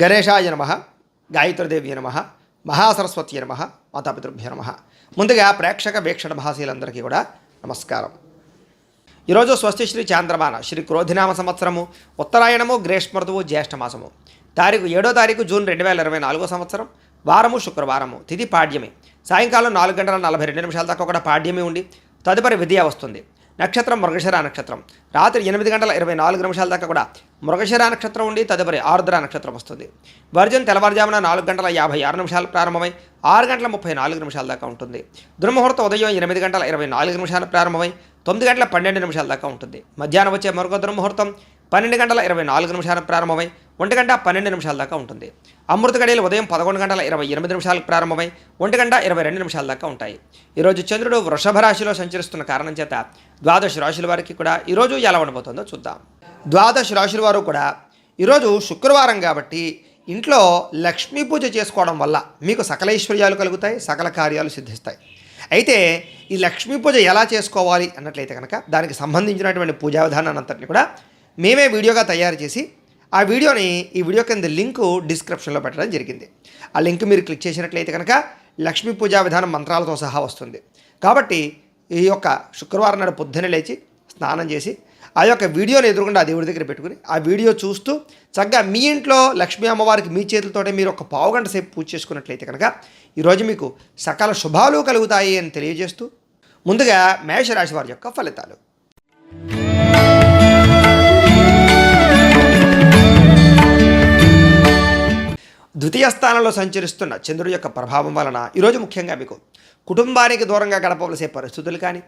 గణేశాయ నమః, గాయత్రీదేవ్య నమః, మహాసరస్వతి నమః, మాతాపితృభ్యో నమః. ముందుగా ప్రేక్షక వీక్షణ భాషలందరికీ కూడా నమస్కారం. ఈరోజు స్వస్తి శ్రీ చాంద్రమాన శ్రీ క్రోధినామ సంవత్సరము ఉత్తరాయణము గ్రీష్మ ఋతువు జ్యేష్ఠమాసము తారీఖు 7వ తారీఖు జూన్ 2024 సంవత్సరం వారము శుక్రవారము తిథి పాడ్యమి సాయంకాలం 4:42 దాకా కూడా పాడ్యమి ఉండి తదుపరి విద్య వస్తుంది. నక్షత్రం మృగశిర నక్షత్రం రాత్రి 8:24 దాకా కూడా మృగశిర నక్షత్రం ఉండి తదుపరి ఆరుద్ర నక్షత్రం వస్తుంది. వర్జం తెల్లవారుజామున 4:56 ప్రారంభమై 6:34 దాకా ఉంటుంది. దుర్ముహూర్తం ఉదయం 8:24 ప్రారంభమై 9:12 దాకా ఉంటుంది. మధ్యాహ్నం వచ్చే మరొక దుర్ముహూర్తం 12:24 ప్రారంభమై 1:12 దాకా ఉంటుంది. అమృత గడియలు ఉదయం 11:28 ప్రారంభమై 1:22 దాకా ఉంటాయి. ఈరోజు చంద్రుడు వృషభ రాశిలో సంచరిస్తున్న కారణం చేత ద్వాదశ రాశుల వారికి కూడా ఈరోజు ఎలా ఉండబోతుందో చూద్దాం. ద్వాదశ రాశుల వారు కూడా ఈరోజు శుక్రవారం కాబట్టి ఇంట్లో లక్ష్మీ పూజ చేసుకోవడం వల్ల మీకు సకల ఐశ్వర్యాలు కలుగుతాయి, సకల కార్యాలు సిద్ధిస్తాయి. అయితే ఈ లక్ష్మీ పూజ ఎలా చేసుకోవాలి అన్నట్లయితే కనుక దానికి సంబంధించినటువంటి పూజా విధానాన్ని అంతటిని కూడా మేమే వీడియోగా తయారు చేసి ఆ వీడియోని ఈ వీడియో కింద లింకు డిస్క్రిప్షన్లో పెట్టడం జరిగింది. ఆ లింక్ మీరు క్లిక్ చేసినట్లయితే కనుక లక్ష్మీ పూజా విధానం మంత్రాలతో సహా వస్తుంది. కాబట్టి ఈ యొక్క శుక్రవారం నాడు పొద్దున్నే లేచి స్నానం చేసి ఆ యొక్క వీడియోని ఎదురుకుండా ఆ దేవుడి దగ్గర పెట్టుకుని ఆ వీడియో చూస్తూ చక్కగా మీ ఇంట్లో లక్ష్మీ అమ్మవారికి మీ చేతులతోటే మీరు ఒక పావుగంట సేపు పూజ చేసుకున్నట్లయితే కనుక ఈరోజు మీకు సకల శుభాలు కలుగుతాయి అని తెలియజేస్తూ ముందుగా మేషరాశి వారి యొక్క ఫలితాలు. ద్వితీయ స్థానంలో సంచరిస్తున్న చంద్రుడి యొక్క ప్రభావం వలన ఈరోజు ముఖ్యంగా మీకు కుటుంబానికి దూరంగా గడపవలసే పరిస్థితులు కానీ,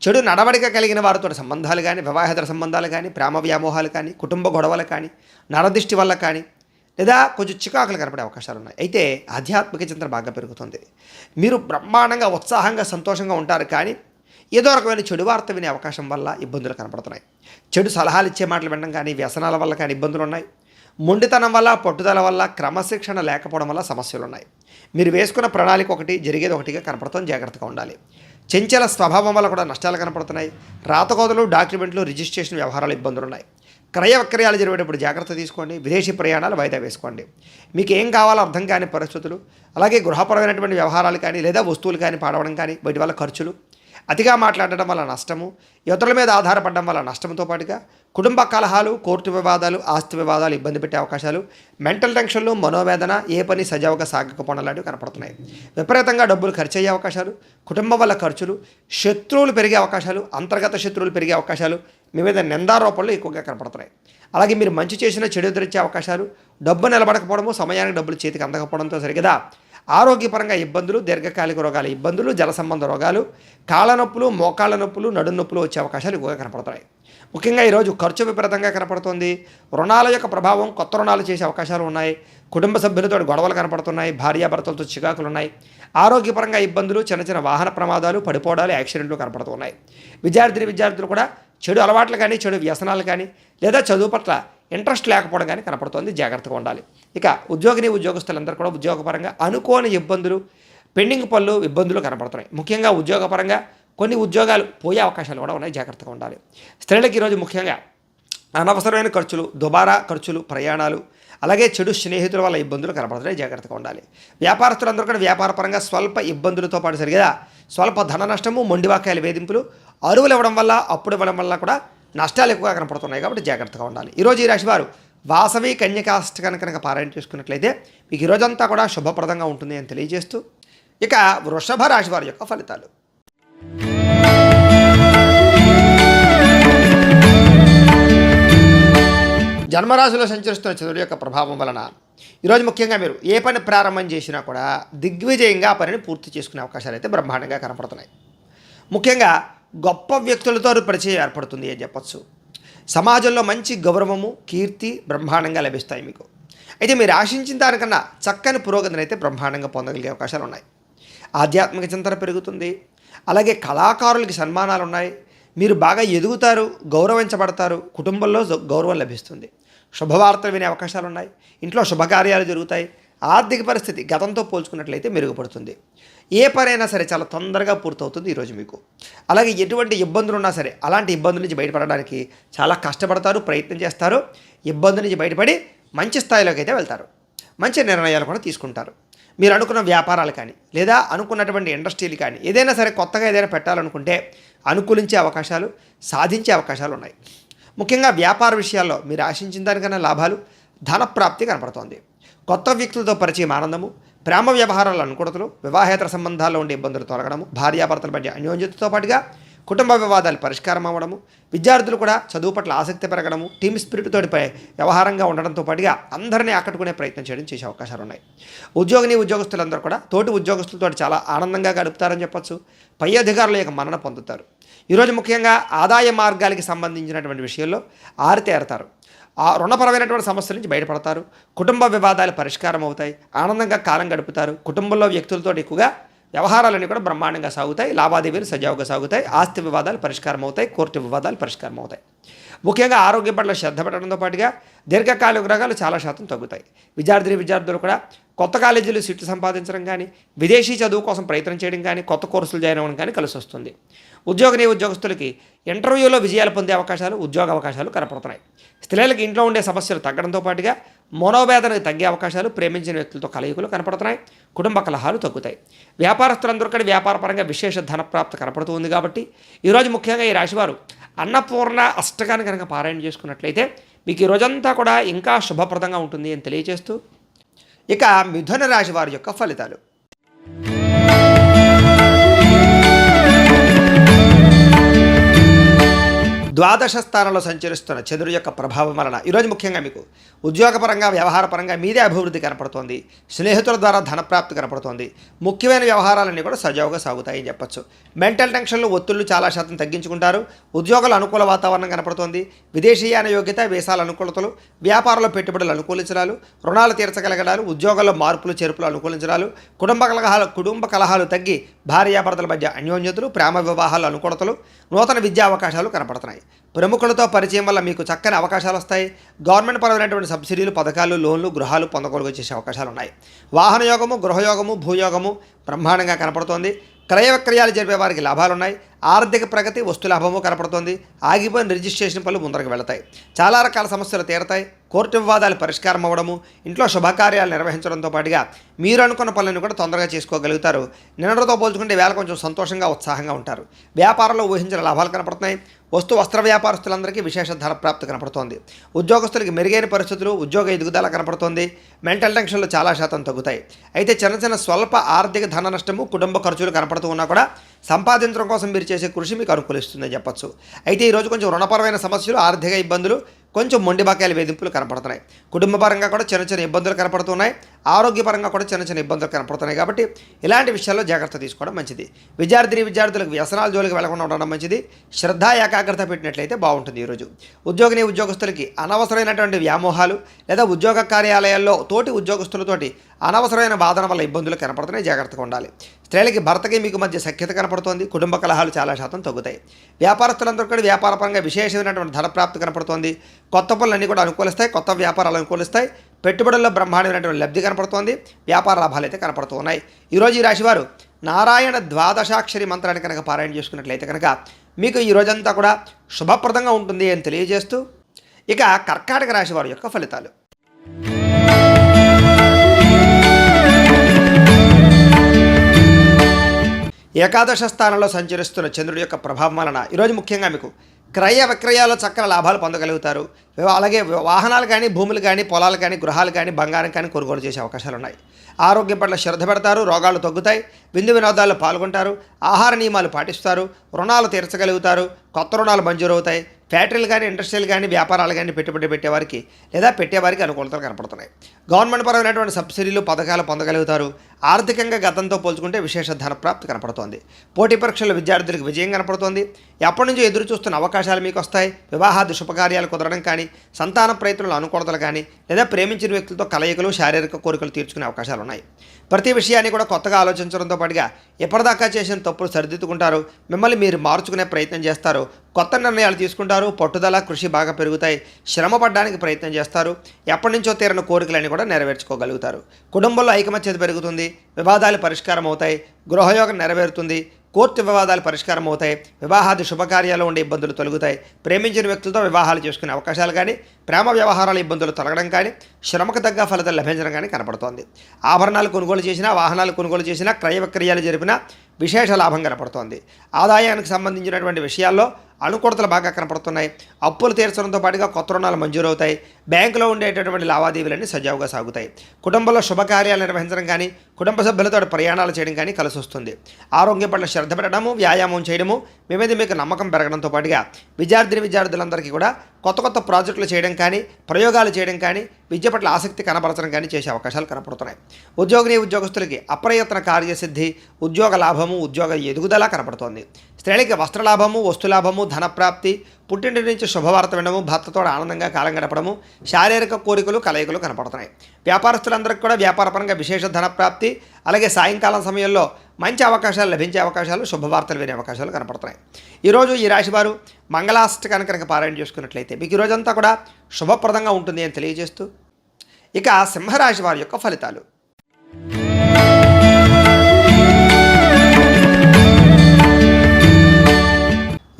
చెడు నడవడిక కలిగిన వారితో సంబంధాలు కానీ, వివాహేతర సంబంధాలు కానీ, ప్రేమ వ్యామోహాలు కానీ, కుటుంబ గొడవలు కానీ, నరదిష్టి వల్ల కానీ లేదా కొంచెం చికాకులు కనపడే అవకాశాలు ఉన్నాయి. అయితే ఆధ్యాత్మిక చింతన బాగా పెరుగుతుంది. మీరు బ్రహ్మాండంగా ఉత్సాహంగా సంతోషంగా ఉంటారు. కానీ ఏదో రకమైన చెడు వార్త వినే అవకాశం వల్ల ఇబ్బందులు కనపడుతున్నాయి. చెడు సలహాలు ఇచ్చే మాటలు వినడం కానీ, వ్యసనాల వల్ల కానీ ఇబ్బందులు ఉన్నాయి. మొండితనం వల్ల, పట్టుదల వల్ల, క్రమశిక్షణ లేకపోవడం వల్ల సమస్యలు ఉన్నాయి. మీరు వేసుకున్న ప్రణాళిక ఒకటి జరిగేది ఒకటిగా కనపడుతుంది. జాగ్రత్తగా ఉండాలి. చంచల స్వభావం వల్ల కూడా నష్టాలు కనపడుతున్నాయి. రాతకోతలు, డాక్యుమెంట్లు, రిజిస్ట్రేషన్ వ్యవహారాలు ఇబ్బందులు ఉన్నాయి. క్రయ విక్రయాలు జరిగేటప్పుడు జాగ్రత్త తీసుకోండి. విదేశీ ప్రయాణాలు వాయిదా వేసుకోండి. మీకు ఏం కావాలో అర్థం కాని పరిస్థితులు, అలాగే గృహపరమైనటువంటి వ్యవహారాలు కానీ లేదా వస్తువులు కానీ పాడవడం కానీ, వీటి వల్ల ఖర్చులు, అతిగా మాట్లాడడం వల్ల నష్టము, ఇతరుల మీద ఆధారపడడం వల్ల నష్టంతో పాటుగా కుటుంబ కలహాలు, కోర్టు వివాదాలు, ఆస్తి వివాదాలు ఇబ్బంది పెట్టే అవకాశాలు, మెంటల్ టెన్షన్లు, మనోవేదన, ఏ పని సజావుగా సాగకపోవడం లాంటివి కనపడుతున్నాయి. విపరీతంగా డబ్బులు ఖర్చు అయ్యే అవకాశాలు, కుటుంబం వల్ల ఖర్చులు, శత్రువులు పెరిగే అవకాశాలు, అంతర్గత శత్రువులు పెరిగే అవకాశాలు, మీ మీద నిందారోపణలు ఎక్కువగా కనపడుతున్నాయి. అలాగే మీరు మంచి చేసిన చెడు ఎదురిచ్చే అవకాశాలు, డబ్బు నిలబడకపోవడము, సమయానికి డబ్బులు చేతికి అందకపోవడంతో సరిగదా ఆరోగ్యపరంగా ఇబ్బందులు, దీర్ఘకాలిక రోగాల ఇబ్బందులు, జల సంబంధ రోగాలు, కాళ్ళ నొప్పులు, మోకాళ్ళ నొప్పులు, నడుం నొప్పులు వచ్చే అవకాశాలు ఎక్కువగా కనపడుతున్నాయి. ముఖ్యంగా ఈరోజు ఖర్చు విపరీతంగా కనపడుతుంది. రుణాల యొక్క ప్రభావం, కొత్త రుణాలు చేసే అవకాశాలు ఉన్నాయి. కుటుంబ సభ్యులతో గొడవలు కనపడుతున్నాయి. భార్యాభర్తలతో చికాకులు ఉన్నాయి. ఆరోగ్యపరంగా ఇబ్బందులు, చిన్న చిన్న వాహన ప్రమాదాలు, పడిపోవడాలు, యాక్సిడెంట్లు కనపడుతున్నాయి. విద్యార్థులు కూడా చెడు అలవాట్లు కానీ, చెడు వ్యసనాలు కానీ లేదా చదువు పట్ల ఇంట్రెస్ట్ లేకపోవడం కానీ కనపడుతుంది. జాగ్రత్తగా ఉండాలి. ఇక ఉద్యోగస్తులందరూ కూడా ఉద్యోగపరంగా అనుకోని ఇబ్బందులు, పెండింగ్ పనులు, ఇబ్బందులు కనపడుతున్నాయి. ముఖ్యంగా ఉద్యోగపరంగా కొన్ని ఉద్యోగాలు పోయే అవకాశాలు కూడా ఉన్నాయి. జాగ్రత్తగా ఉండాలి. స్త్రీలకు ఈరోజు ముఖ్యంగా అనవసరమైన ఖర్చులు, దుబారా ఖర్చులు, ప్రయాణాలు, అలాగే చెడు స్నేహితుల వల్ల ఇబ్బందులు కనపడుతున్నాయి. జాగ్రత్తగా ఉండాలి. వ్యాపారస్తులందరూ కూడా వ్యాపారపరంగా స్వల్ప ఇబ్బందులతో పాటు సరిగా స్వల్ప ధన నష్టము, మొండివాకాయల వేధింపులు, అరువులు ఇవ్వడం వల్ల, అప్పుడు ఇవ్వడం వల్ల కూడా నష్టాలు ఎక్కువగా కనపడుతున్నాయి. కాబట్టి జాగ్రత్తగా ఉండాలి. ఈరోజు ఈ రాశివారు వాసవి కన్యకాష్టకాన్ని కనుక పారాయణ చేసుకున్నట్లయితే మీకు ఈరోజంతా కూడా శుభప్రదంగా ఉంటుంది అని తెలియజేస్తూ ఇక వృషభ రాశి వారి యొక్క ఫలితాలు. జన్మరాశిలో సంచరిస్తున్న చంద్రుడి యొక్క ప్రభావం వలన ఈరోజు ముఖ్యంగా మీరు ఏ పని ప్రారంభం చేసినా కూడా దిగ్విజయంగా ఆ పనిని పూర్తి చేసుకునే అవకాశాలు అయితే బ్రహ్మాండంగా కనపడుతున్నాయి. ముఖ్యంగా గొప్ప వ్యక్తులతో పరిచయం ఏర్పడుతుంది అని చెప్పచ్చు. సమాజంలో మంచి గౌరవము, కీర్తి బ్రహ్మాండంగా లభిస్తాయి మీకు. అయితే మీరు ఆశించిన దానికన్నా చక్కని పురోగతిని అయితే బ్రహ్మాండంగా పొందగలిగే అవకాశాలు ఉన్నాయి. ఆధ్యాత్మిక చింతన పెరుగుతుంది. అలాగే కళాకారులకి సన్మానాలు ఉన్నాయి. మీరు బాగా ఎదుగుతారు, గౌరవించబడతారు. కుటుంబంలో గౌరవం లభిస్తుంది. శుభవార్తలు వినే అవకాశాలు ఉన్నాయి. ఇంట్లో శుభకార్యాలు జరుగుతాయి. ఆర్థిక పరిస్థితి గతంతో పోల్చుకున్నట్లయితే మెరుగుపడుతుంది. ఏ పనైనా సరే చాలా తొందరగా పూర్తవుతుంది ఈరోజు మీకు. అలాగే ఎటువంటి ఇబ్బందులు ఉన్నా సరే అలాంటి ఇబ్బందుల నుంచి బయటపడడానికి చాలా కష్టపడతారు, ప్రయత్నం చేస్తారు. ఇబ్బందుల నుంచి బయటపడి మంచి స్థాయిలోకి అయితే వెళ్తారు. మంచి నిర్ణయాలు కూడా తీసుకుంటారు. మీరు అనుకున్న వ్యాపారాలు కానీ లేదా అనుకున్నటువంటి ఇండస్ట్రీలు కానీ ఏదైనా సరే కొత్తగా ఏదైనా పెట్టాలనుకుంటే అనుకూలించే అవకాశాలు, సాధించే అవకాశాలు ఉన్నాయి. ముఖ్యంగా వ్యాపార విషయాల్లో మీరు ఆశించిన దానికన్నా లాభాలు, ధనప్రాప్తి కనపడుతోంది. కొత్త వ్యక్తులతో పరిచయం ఆనందము, ప్రేమ వ్యవహారాల అనుకూలతలు, వివాహేతర సంబంధాల్లో ఉండే ఇబ్బందులు తొలగడము, భార్యాభర్తల మధ్య అన్యోన్యతతో పాటుగా కుటుంబ వివాదాలు పరిష్కారం అవ్వడము, విద్యార్థులు కూడా చదువు పట్ల ఆసక్తి పెరగడము, టీమ్ స్పిరిట్ తోటి వ్యవహారంగా ఉండడంతో పాటుగా అందరినీ ఆకట్టుకునే ప్రయత్నం చేసే అవకాశాలు ఉన్నాయి. ఉద్యోగస్తులందరూ కూడా తోటి ఉద్యోగస్తులతో చాలా ఆనందంగా గడుపుతారని చెప్పొచ్చు. పై అధికారుల యొక్క మన్నన పొందుతారు. ఈరోజు ముఖ్యంగా ఆదాయ మార్గాలకి సంబంధించినటువంటి విషయంలో ఆరితేరతారు. ఆ రుణపరమైనటువంటి సమస్యల నుంచి బయటపడతారు. కుటుంబ వివాదాలు పరిష్కారం అవుతాయి. ఆనందంగా కాలం గడుపుతారు. కుటుంబంలో వ్యక్తులతో ఎక్కువగా వ్యవహారాలన్నీ కూడా బ్రహ్మాండంగా సాగుతాయి. లావాదేవీలు సజావుగా సాగుతాయి. ఆస్తి వివాదాలు పరిష్కారం అవుతాయి. కోర్టు వివాదాలు పరిష్కారం అవుతాయి. ముఖ్యంగా ఆరోగ్యం పట్ల శ్రద్ధ పెట్టడంతో పాటుగా దీర్ఘకాలిక రోగాలు చాలా శాతం తగ్గుతాయి. విద్యార్థులు కూడా కొత్త కాలేజీలు సీట్లు సంపాదించడం కానీ, విదేశీ చదువు కోసం ప్రయత్నం చేయడం కానీ, కొత్త కోర్సులు జాయిన్ అవ్వడం కానీ కలిసి వస్తుంది. ఉద్యోగస్తులకి ఇంటర్వ్యూలో విజయాలు పొందే అవకాశాలు, ఉద్యోగ అవకాశాలు కనపడుతున్నాయి. స్త్రీలకు ఇంట్లో ఉండే సమస్యలు తగ్గడంతో పాటుగా మనోవేదనకు తగ్గే అవకాశాలు, ప్రేమించిన వ్యక్తులతో కలయికలు కనపడుతున్నాయి. కుటుంబ కలహాలు తగ్గుతాయి. వ్యాపారస్తులందరూ కూడా వ్యాపారపరంగా విశేష ధనప్రాప్తి కనపడుతుంది. కాబట్టి ఈరోజు ముఖ్యంగా ఈ రాశివారు అన్నపూర్ణ అష్టకాన్ని కనుక పారాయణ చేసుకున్నట్లయితే మీకు ఈ రోజంతా కూడా ఇంకా శుభప్రదంగా ఉంటుంది అని తెలియజేస్తూ, ఇక మిథున రాశి వారి యొక్క ఫలితాలు. ద్వాదశ స్థానంలో సంచరిస్తున్న చంద్రుడి యొక్క ప్రభావం వలన ఈరోజు ముఖ్యంగా మీకు ఉద్యోగపరంగా, వ్యవహారపరంగా మీదే అభివృద్ధి కనపడుతోంది. స్నేహితుల ద్వారా ధనప్రాప్తి కనపడుతోంది. ముఖ్యమైన వ్యవహారాలన్నీ కూడా సజావుగా సాగుతాయని చెప్పొచ్చు. మెంటల్ టెన్షన్లు, ఒత్తిళ్లు చాలా శాతం తగ్గించుకుంటారు. ఉద్యోగాల అనుకూల వాతావరణం కనపడుతోంది. విదేశీయాన యోగ్యత, వీసాల అనుకూలతలు, వ్యాపారంలో పెట్టుబడులు అనుకూలించడాలు, రుణాలు తీర్చగలగడాలు, ఉద్యోగాల్లో మార్పులు చేర్పులు అనుకూలించడాలు, కుటుంబ కలహాలు తగ్గి భార్యాభర్తల మధ్య అన్యోన్యతలు, ప్రేమ వివాహాలు అనుకూలతలు, నూతన విద్యా అవకాశాలు కనపడుతున్నాయి. ప్రముఖులతో పరిచయం వల్ల మీకు చక్కని అవకాశాలు వస్తాయి. గవర్నమెంట్ పరమైనటువంటి సబ్సిడీలు, పథకాలు, లోన్లు, గృహాలు పొందగలుగు చేసే అవకాశాలు ఉన్నాయి. వాహన యోగము, గృహయోగము, భూయోగము బ్రహ్మాండంగా కనపడుతోంది. క్రయ విక్రయాలు జరిపే వారికి లాభాలున్నాయి. ఆర్థిక ప్రగతి, వస్తులాభము కనపడుతోంది. ఆగిపోయిన రిజిస్ట్రేషన్ పనులు ముందరకు వెళతాయి. చాలా రకాల సమస్యలు తీరతాయి. కోర్టు వివాదాలు పరిష్కారం అవ్వడము, ఇంట్లో శుభకార్యాలు నిర్వహించడంతో పాటుగా మీరు అనుకున్న పనులను కూడా తొందరగా చేసుకోగలుగుతారు. నిన్నటితో పోల్చుకుంటే వేళ కొంచెం సంతోషంగా, ఉత్సాహంగా ఉంటారు. వ్యాపారంలో ఊహించిన లాభాలు కనపడుతున్నాయి. వస్త్ర వ్యాపారస్తులందరికీ విశేష ధనప్రాప్తి కనపడుతోంది. ఉద్యోగస్తులకి మెరుగైన పరిస్థితులు, ఉద్యోగ ఎదుగుదల కనపడుతోంది. మెంటల్ టెన్షన్లు చాలా శాతం తగ్గుతాయి. అయితే చిన్న స్వల్ప ఆర్థిక ధన నష్టము, కుటుంబ ఖర్చులు కనపడుతూ ఉన్నా కూడా సంపాదించడం కోసం మీరు చేసే కృషి మీకు అనుకూలిస్తుందని చెప్పొచ్చు. అయితే ఈరోజు కొంచెం రుణపరమైన సమస్యలు, ఆర్థిక ఇబ్బందులు, కొంచెం మొండి బకాయిల వేధింపులు కనపడుతున్నాయి. కుటుంబపరంగా కూడా చిన్న ఇబ్బందులు కనపడుతున్నాయి. ఆరోగ్యపరంగా కూడా చిన్న ఇబ్బందులు కనపడుతున్నాయి. కాబట్టి ఇలాంటి విషయాల్లో జాగ్రత్త తీసుకోవడం మంచిది. విద్యార్థులకు వ్యసనాల జోలికి వెళ్లకుండా ఉండడం మంచిది. శ్రద్ధ, ఏకాగ్రత పెట్టినట్లయితే బాగుంటుంది. ఈరోజు ఉద్యోగస్తులకి అనవసరమైనటువంటి వ్యామోహాలు లేదా ఉద్యోగ కార్యాలయాల్లో తోటి ఉద్యోగస్తులతోటి అనవసరమైన వాదన వల్ల ఇబ్బందులు కనపడుతున్నాయి. జాగ్రత్తగా ఉండాలి. స్త్రీలకి, భర్తకి మీకు మధ్య సఖ్యత కనపడుతోంది. కుటుంబ కలహాలు చాలా శాతం తగ్గుతాయి. వ్యాపారస్తులందరూ కూడా వ్యాపారపరంగా విశేషమైనటువంటి ధనప్రాప్తి కనపడుతోంది. కొత్త పనులన్నీ కూడా అనుకూలిస్తాయి. కొత్త వ్యాపారాలు అనుకూలిస్తాయి. పెట్టుబడుల్లో బ్రహ్మాండమైనటువంటి లబ్ధి కనపడుతోంది. వ్యాపార లాభాలు అయితే కనపడుతూ ఉన్నాయి. ఈరోజు ఈ రాశివారు నారాయణ ద్వాదశాక్షరి మంత్రాన్ని కనుక పారాయణ చేసుకున్నట్లయితే కనుక మీకు ఈ రోజంతా కూడా శుభప్రదంగా ఉంటుంది అని తెలియజేస్తూ, ఇక కర్కాటక రాశి వారి యొక్క ఫలితాలు. ఏకాదశ స్థానంలో సంచరిస్తున్న చంద్రుడి యొక్క ప్రభావం వలన ఈరోజు ముఖ్యంగా మీకు క్రయ విక్రయాల్లో చక్కని లాభాలు పొందగలుగుతారు. అలాగే వాహనాలు కానీ, భూములు కానీ, పొలాలు కానీ, గృహాలు కానీ, బంగారం కానీ కొనుగోలు చేసే అవకాశాలు ఉన్నాయి. ఆరోగ్యం పట్ల శ్రద్ధ పెడతారు. రోగాలు తగ్గుతాయి. విందు వినోదాల్లో పాల్గొంటారు. ఆహార నియమాలు పాటిస్తారు. రుణాలు తీర్చగలుగుతారు. కొత్త రుణాలు మంజూరవుతాయి. ఫ్యాక్టరీలు కానీ, ఇండస్ట్రీలు కానీ, వ్యాపారాలు కానీ పెట్టుబడి పెట్టేవారికి లేదా పెట్టేవారికి అనుకూలతలు కనపడుతున్నాయి. గవర్నమెంట్ పరమైనటువంటి సబ్సిడీలు, పథకాలు పొందగలుగుతారు. ఆర్థికంగా గతంతో పోల్చుకుంటే విశేష ధనప్రాప్తి కనపడుతోంది. పోటీ పరీక్షల విద్యార్థులకు విజయం కనపడుతోంది. ఎప్పటి నుంచో ఎదురు చూస్తున్న అవకాశాలు మీకు వస్తాయి. వివాహాది శుభకార్యాలు కుదరడం కానీ, సంతాన ప్రయత్నాలు అనుకూలతలు కానీ, లేదా ప్రేమించిన వ్యక్తులతో కలయికలు, శారీరక కోరికలు తీర్చుకునే అవకాశాలు ఉన్నాయి. ప్రతి విషయాన్ని కూడా కొత్తగా ఆలోచించడంతో పాటుగా ఎప్పటిదాకా చేసిన తప్పులు సరిదిద్దుకుంటారు. మిమ్మల్ని మీరు మార్చుకునే ప్రయత్నం చేస్తారు. కొత్త నిర్ణయాలు తీసుకుంటారు. పట్టుదల, కృషి బాగా పెరుగుతాయి. శ్రమ పడడానికి ప్రయత్నం చేస్తారు. ఎప్పటి నుంచో తీరిన కోరికలన్నీ కూడా నెరవేర్చుకోగలుగుతారు. కుటుంబంలో ఐకమత్యత పెరుగుతుంది. వివాదాలు పరిష్కారం అవుతాయి. గృహయోగం నెరవేరుతుంది. కోర్టు వివాదాలు పరిష్కారం అవుతాయి. వివాహాది శుభకార్యాలు ఉండే ఇబ్బందులు తొలగుతాయి. ప్రేమించిన వ్యక్తులతో వివాహాలు చేసుకునే అవకాశాలు కానీ, ప్రేమ వ్యవహారాల ఇబ్బందులు తొలగడం కానీ శ్రమకు తగ్గ ఫలితాలు లభించడం కానీ కనపడుతోంది. ఆభరణాలు కొనుగోలు చేసినా, వాహనాలు కొనుగోలు చేసినా, క్రయ విక్రయాలు జరిపినా విశేష లాభం కనపడుతోంది. ఆదాయానికి సంబంధించినటువంటి విషయాల్లో అనుకూలతలు బాగా కనపడుతున్నాయి. అప్పులు తీర్చడంతో పాటుగా కొత్త రుణాలు మంజూరవుతాయి. బ్యాంకులో ఉండేటటువంటి లావాదేవీలన్నీ సజావుగా సాగుతాయి. కుటుంబంలో శుభకార్యాలు నిర్వహించడం కానీ, కుటుంబ సభ్యులతో ప్రయాణాలు చేయడం కానీ కలిసి వస్తుంది. ఆరోగ్యం పట్ల శ్రద్ధ పెట్టడము, వ్యాయామం చేయడము, మీ మీద మీకు నమ్మకం పెరగడంతో పాటుగా విద్యార్థులందరికీ కూడా కొత్త కొత్త ప్రాజెక్టులు చేయడం కానీ, ప్రయోగాలు చేయడం కానీ, విద్య పట్ల ఆసక్తి కనపరచడం కానీ చేసే అవకాశాలు కనపడుతున్నాయి. ఉద్యోగస్తులకి అప్రయత్న కార్యసిద్ధి, ఉద్యోగ లాభము, ఉద్యోగ ఎదుగుదల కనపడుతోంది. స్త్రీలకి వస్త్రలాభము, వస్తులాభము, ధనప్రాప్తి, పుట్టింటి నుంచి శుభవార్త వినడము, భర్తతో ఆనందంగా కాలం గడపడము, శారీరక కోరికలు, కలయికలు కనపడుతున్నాయి. వ్యాపారస్తులందరికీ కూడా వ్యాపారపరంగా విశేష ధనప్రాప్తి, అలాగే సాయంకాలం సమయంలో మంచి అవకాశాలు లభించే అవకాశాలు, శుభవార్తలు వినే అవకాశాలు కనపడుతున్నాయి. ఈరోజు ఈ రాశివారు మంగళాష్టకాన్ని కనుక పారాయణ చేసుకున్నట్లయితే మీకు ఈరోజంతా కూడా శుభప్రదంగా ఉంటుంది అని తెలియజేస్తూ, ఇక సింహరాశి వారి యొక్క ఫలితాలు.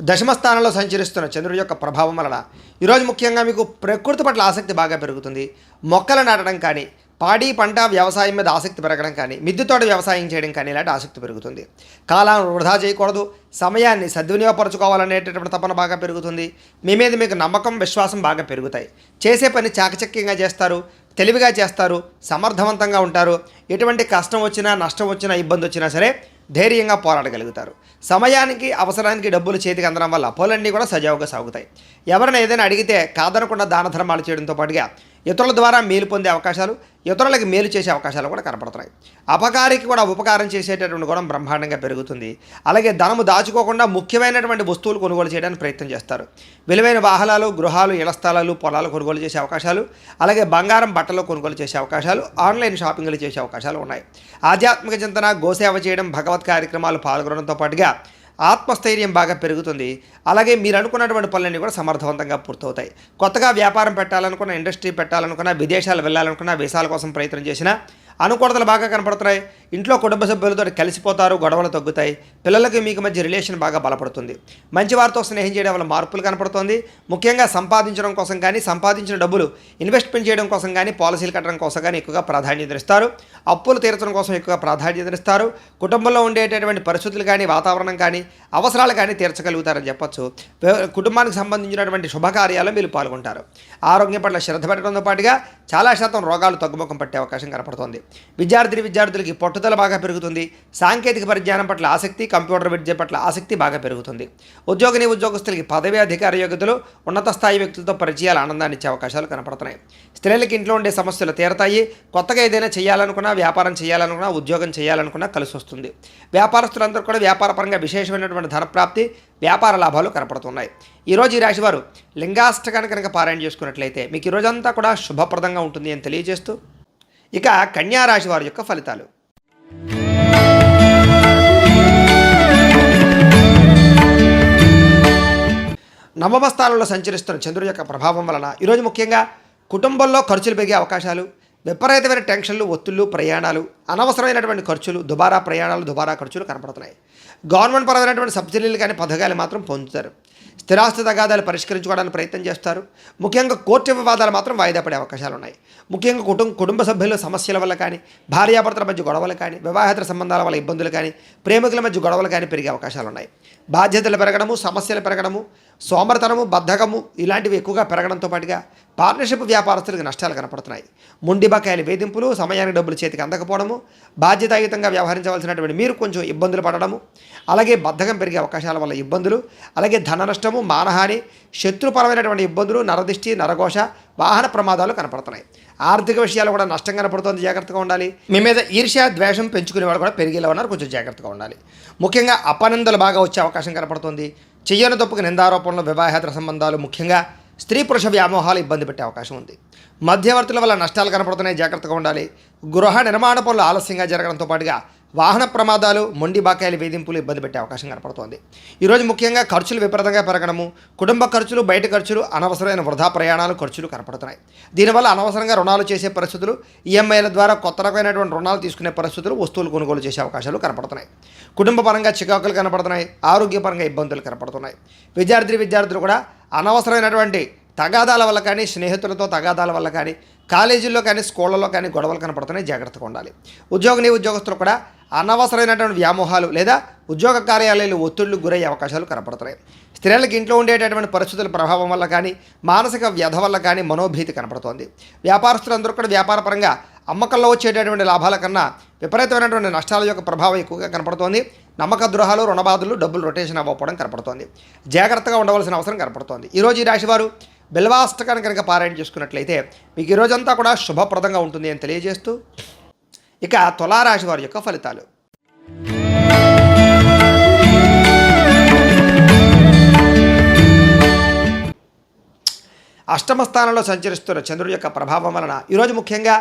దశమ స్థానంలో సంచరిస్తున్న చంద్రుడి యొక్క ప్రభావం వలన ఈరోజు ముఖ్యంగా మీకు ప్రకృతి పట్ల ఆసక్తి బాగా పెరుగుతుంది. మొక్కలు నాటడం కానీ, పాడి పంట వ్యవసాయం మీద ఆసక్తి పెరగడం కానీ, మిద్దెతోట వ్యవసాయం చేయడం కానీ ఇలాంటి ఆసక్తి పెరుగుతుంది. కాలాన్ని వృధా చేయకూడదు, సమయాన్ని సద్వినియోగపరచుకోవాలనేటటువంటి తపన బాగా పెరుగుతుంది. మీ మీద మీకు నమ్మకం, విశ్వాసం బాగా పెరుగుతాయి. చేసే పని చాకచక్యంగా చేస్తారు, తెలివిగా చేస్తారు, సమర్థవంతంగా ఉంటారు. ఎటువంటి కష్టం వచ్చినా, నష్టం వచ్చినా, ఇబ్బంది వచ్చినా సరే ధైర్యంగా పోరాడగలుగుతారు. సమయానికి, అవసరానికి డబ్బులు చేతికి అందడం వల్ల పనులన్నీ కూడా సజావుగా సాగుతాయి. ఎవరైనా ఏదైనా అడిగితే కాదనకుండా దాన ధర్మాలు చేయడంతో పాటుగా ఇతరుల ద్వారా మేలు పొందే అవకాశాలు, ఇతరులకు మేలు చేసే అవకాశాలు కూడా కనపడుతున్నాయి. అపకారికి కూడా ఉపకారం చేసేటటువంటి గుణం బ్రహ్మాండంగా పెరుగుతుంది. అలాగే ధనము దాచుకోకుండా ముఖ్యమైనటువంటి వస్తువులు కొనుగోలు చేయడానికి ప్రయత్నం చేస్తారు. విలువైన వాహనాలు, గృహాలు, ఇళ్ల స్థలాలు, పొలాలు కొనుగోలు చేసే అవకాశాలు, అలాగే బంగారం, బట్టలు కొనుగోలు చేసే అవకాశాలు, ఆన్లైన్ షాపింగ్లు చేసే అవకాశాలు ఉన్నాయి. ఆధ్యాత్మిక చింతన, గోసేవ చేయడం, భగవత్ కార్యక్రమాలు పాల్గొనడంతో పాటుగా ఆత్మస్థైర్యం బాగా పెరుగుతుంది. అలాగే మీరు అనుకున్నటువంటి పనులన్నీ కూడా సమర్థవంతంగా పూర్తవుతాయి. కొత్తగా వ్యాపారం పెట్టాలనుకున్న, ఇండస్ట్రీ పెట్టాలనుకున్న, విదేశాలు వెళ్ళాలనుకున్న, వీసాల కోసం ప్రయత్నం చేసినా అనుకూలతలు బాగా కనపడుతున్నాయి. ఇంట్లో కుటుంబ సభ్యులతో కలిసిపోతారు, గొడవలు తగ్గుతాయి. పిల్లలకి మీకు మధ్య రిలేషన్ బాగా బలపడుతుంది. మంచి వారితో స్నేహం చేయడం వల్ల మార్పులు కనపడుతుంది. ముఖ్యంగా సంపాదించడం కోసం కానీ, సంపాదించిన డబ్బులు ఇన్వెస్ట్మెంట్ చేయడం కోసం కానీ, పాలసీలు కట్టడం కోసం కానీ ఎక్కువగా ప్రాధాన్యత ఇస్తారు. అప్పులు తీర్చడం కోసం ఎక్కువగా ప్రాధాన్యత ఇస్తారు. కుటుంబంలో ఉండేటటువంటి పరిస్థితులు కానీ, వాతావరణం కానీ, అవసరాలు కానీ తీర్చగలుగుతారని చెప్పొచ్చు. కుటుంబానికి సంబంధించినటువంటి శుభకార్యాలు మీరు పాల్గొంటారు. ఆరోగ్యం పట్ల శ్రద్ధ పెట్టడంతో పాటుగా చాలా శాతం రోగాలు తగ్గుముఖం పట్టే అవకాశం కనపడుతుంది. విద్యార్థులకి పట్టుదల బాగా పెరుగుతుంది. సాంకేతిక పరిజ్ఞానం పట్ల ఆసక్తి, కంప్యూటర్ విద్య పట్ల ఆసక్తి బాగా పెరుగుతుంది. ఉద్యోగస్తులకి పదవి, అధికార యోగ్యతలు, ఉన్నత స్థాయి వ్యక్తులతో పరిచయాలు ఆనందాన్ని ఇచ్చే అవకాశాలు కనపడుతున్నాయి. స్త్రీలకి ఇంట్లో ఉండే సమస్యలు తీరతాయి. కొత్తగా ఏదైనా చేయాలనుకున్నా, వ్యాపారం చేయాలనుకున్నా, ఉద్యోగం చేయాలనుకున్నా కలిసి వస్తుంది. వ్యాపారస్తులందరూ కూడా వ్యాపారపరంగా విశేషమైనటువంటి ధనప్రాప్తి, వ్యాపార లాభాలు కనపడుతున్నాయి. ఈరోజు ఈ రాశివారు లింగాష్టకాన్ని కనుక పారాయణ చేసుకున్నట్లయితే మీకు ఈరోజంతా కూడా శుభప్రదంగా ఉంటుంది అని తెలియజేస్తూ, ఇక కన్యా రాశి వారి యొక్క ఫలితాలు. నవమ స్థానంలో సంచరిస్తున్న చంద్రుడి యొక్క ప్రభావం వలన ఈరోజు ముఖ్యంగా కుటుంబంలో ఖర్చులు పెరిగే అవకాశాలు, విపరీతమైన టెన్షన్లు, ఒత్తిళ్లు, ప్రయాణాలు, అనవసరమైనటువంటి ఖర్చులు, దుబారా ప్రయాణాలు, దుబారా ఖర్చులు కనపడుతున్నాయి. గవర్నమెంట్ పరమైనటువంటి సబ్సిడీలు కానీ, పథకాలు మాత్రం పొందుతారు. స్థిరాస్తి తగాదాలు పరిష్కరించుకోవడానికి ప్రయత్నం చేస్తారు. ముఖ్యంగా కోర్టు వివాదాలు మాత్రం వాయిదా పడే అవకాశాలు ఉన్నాయి. ముఖ్యంగా కుటుంబ సభ్యుల సమస్యల వల్ల కానీ, భార్యాభర్తల మధ్య గొడవలు కానీ, వివాహేతర సంబంధాల వల్ల ఇబ్బందులు కానీ, ప్రేమికుల మధ్య గొడవలు కానీ పెరిగే అవకాశాలు ఉన్నాయి. బాధ్యతలు పెరగడము, సమస్యలు పెరగడము, సోమరితనము, బద్ధకము ఇలాంటివి ఎక్కువగా పెరగడంతో పాటుగా పార్ట్నర్షిప్ వ్యాపారస్తులకు నష్టాలు కనపడుతున్నాయి. మొండి బకాయిల వేధింపులు, సమయానికి డబ్బులు చేతికి అందకపోవడము, బాధ్యతాయుతంగా వ్యవహరించవలసినటువంటి మీరు కొంచెం ఇబ్బందులు పడడము, అలాగే బద్ధకం పెరిగే అవకాశాల వల్ల ఇబ్బందులు, అలాగే ధన నష్టము, మానహాని, శత్రుపరమైనటువంటి ఇబ్బందులు, నరదిష్టి, నరఘోష, వాహన ప్రమాదాలు కనపడుతున్నాయి. ఆర్థిక విషయాలు కూడా నష్టం కనపడుతుంది, జాగ్రత్తగా ఉండాలి. మీ మీద ఈర్ష్య, ద్వేషం పెంచుకునే వాళ్ళు కూడా పెరిగేలా ఉన్నారు, కొంచెం జాగ్రత్తగా ఉండాలి. ముఖ్యంగా అపనిందలు బాగా వచ్చే అవకాశం కనపడుతుంది. చెయ్యని తప్పుకు నిందారోపణలు, వివాహేతర సంబంధాలు, ముఖ్యంగా స్త్రీ పురుష వ్యామోహాలు ఇబ్బంది పెట్టే అవకాశం ఉంది. మధ్యవర్తుల వల్ల నష్టాలు కనపడుతున్నాయి, జాగ్రత్తగా ఉండాలి. గృహ నిర్మాణ పనులు ఆలస్యంగా జరగడంతో పాటుగా వాహన ప్రమాదాలు, మొండి బాకాయల వేధింపులు ఇబ్బంది పెట్టే అవకాశం కనపడుతోంది. ఈరోజు ముఖ్యంగా ఖర్చులు విపరీతంగా పెరగడము, కుటుంబ ఖర్చులు, బయట ఖర్చులు, అనవసరమైన వృధా ప్రయాణాలు, ఖర్చులు కనపడుతున్నాయి. దీనివల్ల అనవసరంగా రుణాలు చేసే పరిస్థితులు, ఈఎంఐల ద్వారా కొత్త రకమైనటువంటి రుణాలు తీసుకునే పరిస్థితులు, వస్తువులు కొనుగోలు చేసే అవకాశాలు కనపడుతున్నాయి. కుటుంబ పరంగా చికాకులు కనపడుతున్నాయి, ఆరోగ్యపరంగా ఇబ్బందులు కనపడుతున్నాయి. విద్యార్థులు కూడా అనవసరమైనటువంటి తగాదాల వల్ల కానీ, స్నేహితులతో తగాదాల వల్ల కానీ, కాలేజీల్లో కానీ, స్కూళ్ళలో కానీ గొడవలు కనపడుతున్నాయి, జాగ్రత్తగా ఉండాలి. ఉద్యోగస్తులు కూడా అనవసరమైనటువంటి వ్యామోహాలు లేదా ఉద్యోగ కార్యాలయాలు ఒత్తిళ్లకు గురయ్యే అవకాశాలు కనపడుతున్నాయి. స్త్రీలకు ఇంట్లో ఉండేటటువంటి పరిస్థితుల ప్రభావం వల్ల కానీ, మానసిక వ్యధ వల్ల కానీ మనోభీతి కనపడుతోంది. వ్యాపారస్తులందరూ కూడా వ్యాపారపరంగా అమ్మకంలో వచ్చేటటువంటి లాభాల కన్నా విపరీతమైనటువంటి నష్టాల యొక్క ప్రభావం ఎక్కువగా కనపడుతోంది. నమ్మక ద్రోహాలు, రుణబాధలు, డబ్బులు రొటేషన్ అవ్వకపోవడం కనపడుతోంది. జాగ్రత్తగా ఉండవలసిన అవసరం కనపడుతోంది. ఈరోజు ఈ రాశివారు బిల్వాష్టకాన్ని కనుక పారాయణ చేసుకున్నట్లయితే మీకు ఈ రోజంతా కూడా శుభప్రదంగా ఉంటుంది అని తెలియజేస్తూ, ఇక తులారాశి వారి యొక్క ఫలితాలు. అష్టమ స్థానంలో సంచరిస్తున్న చంద్రుడి యొక్క ప్రభావం వలన ఈరోజు ముఖ్యంగా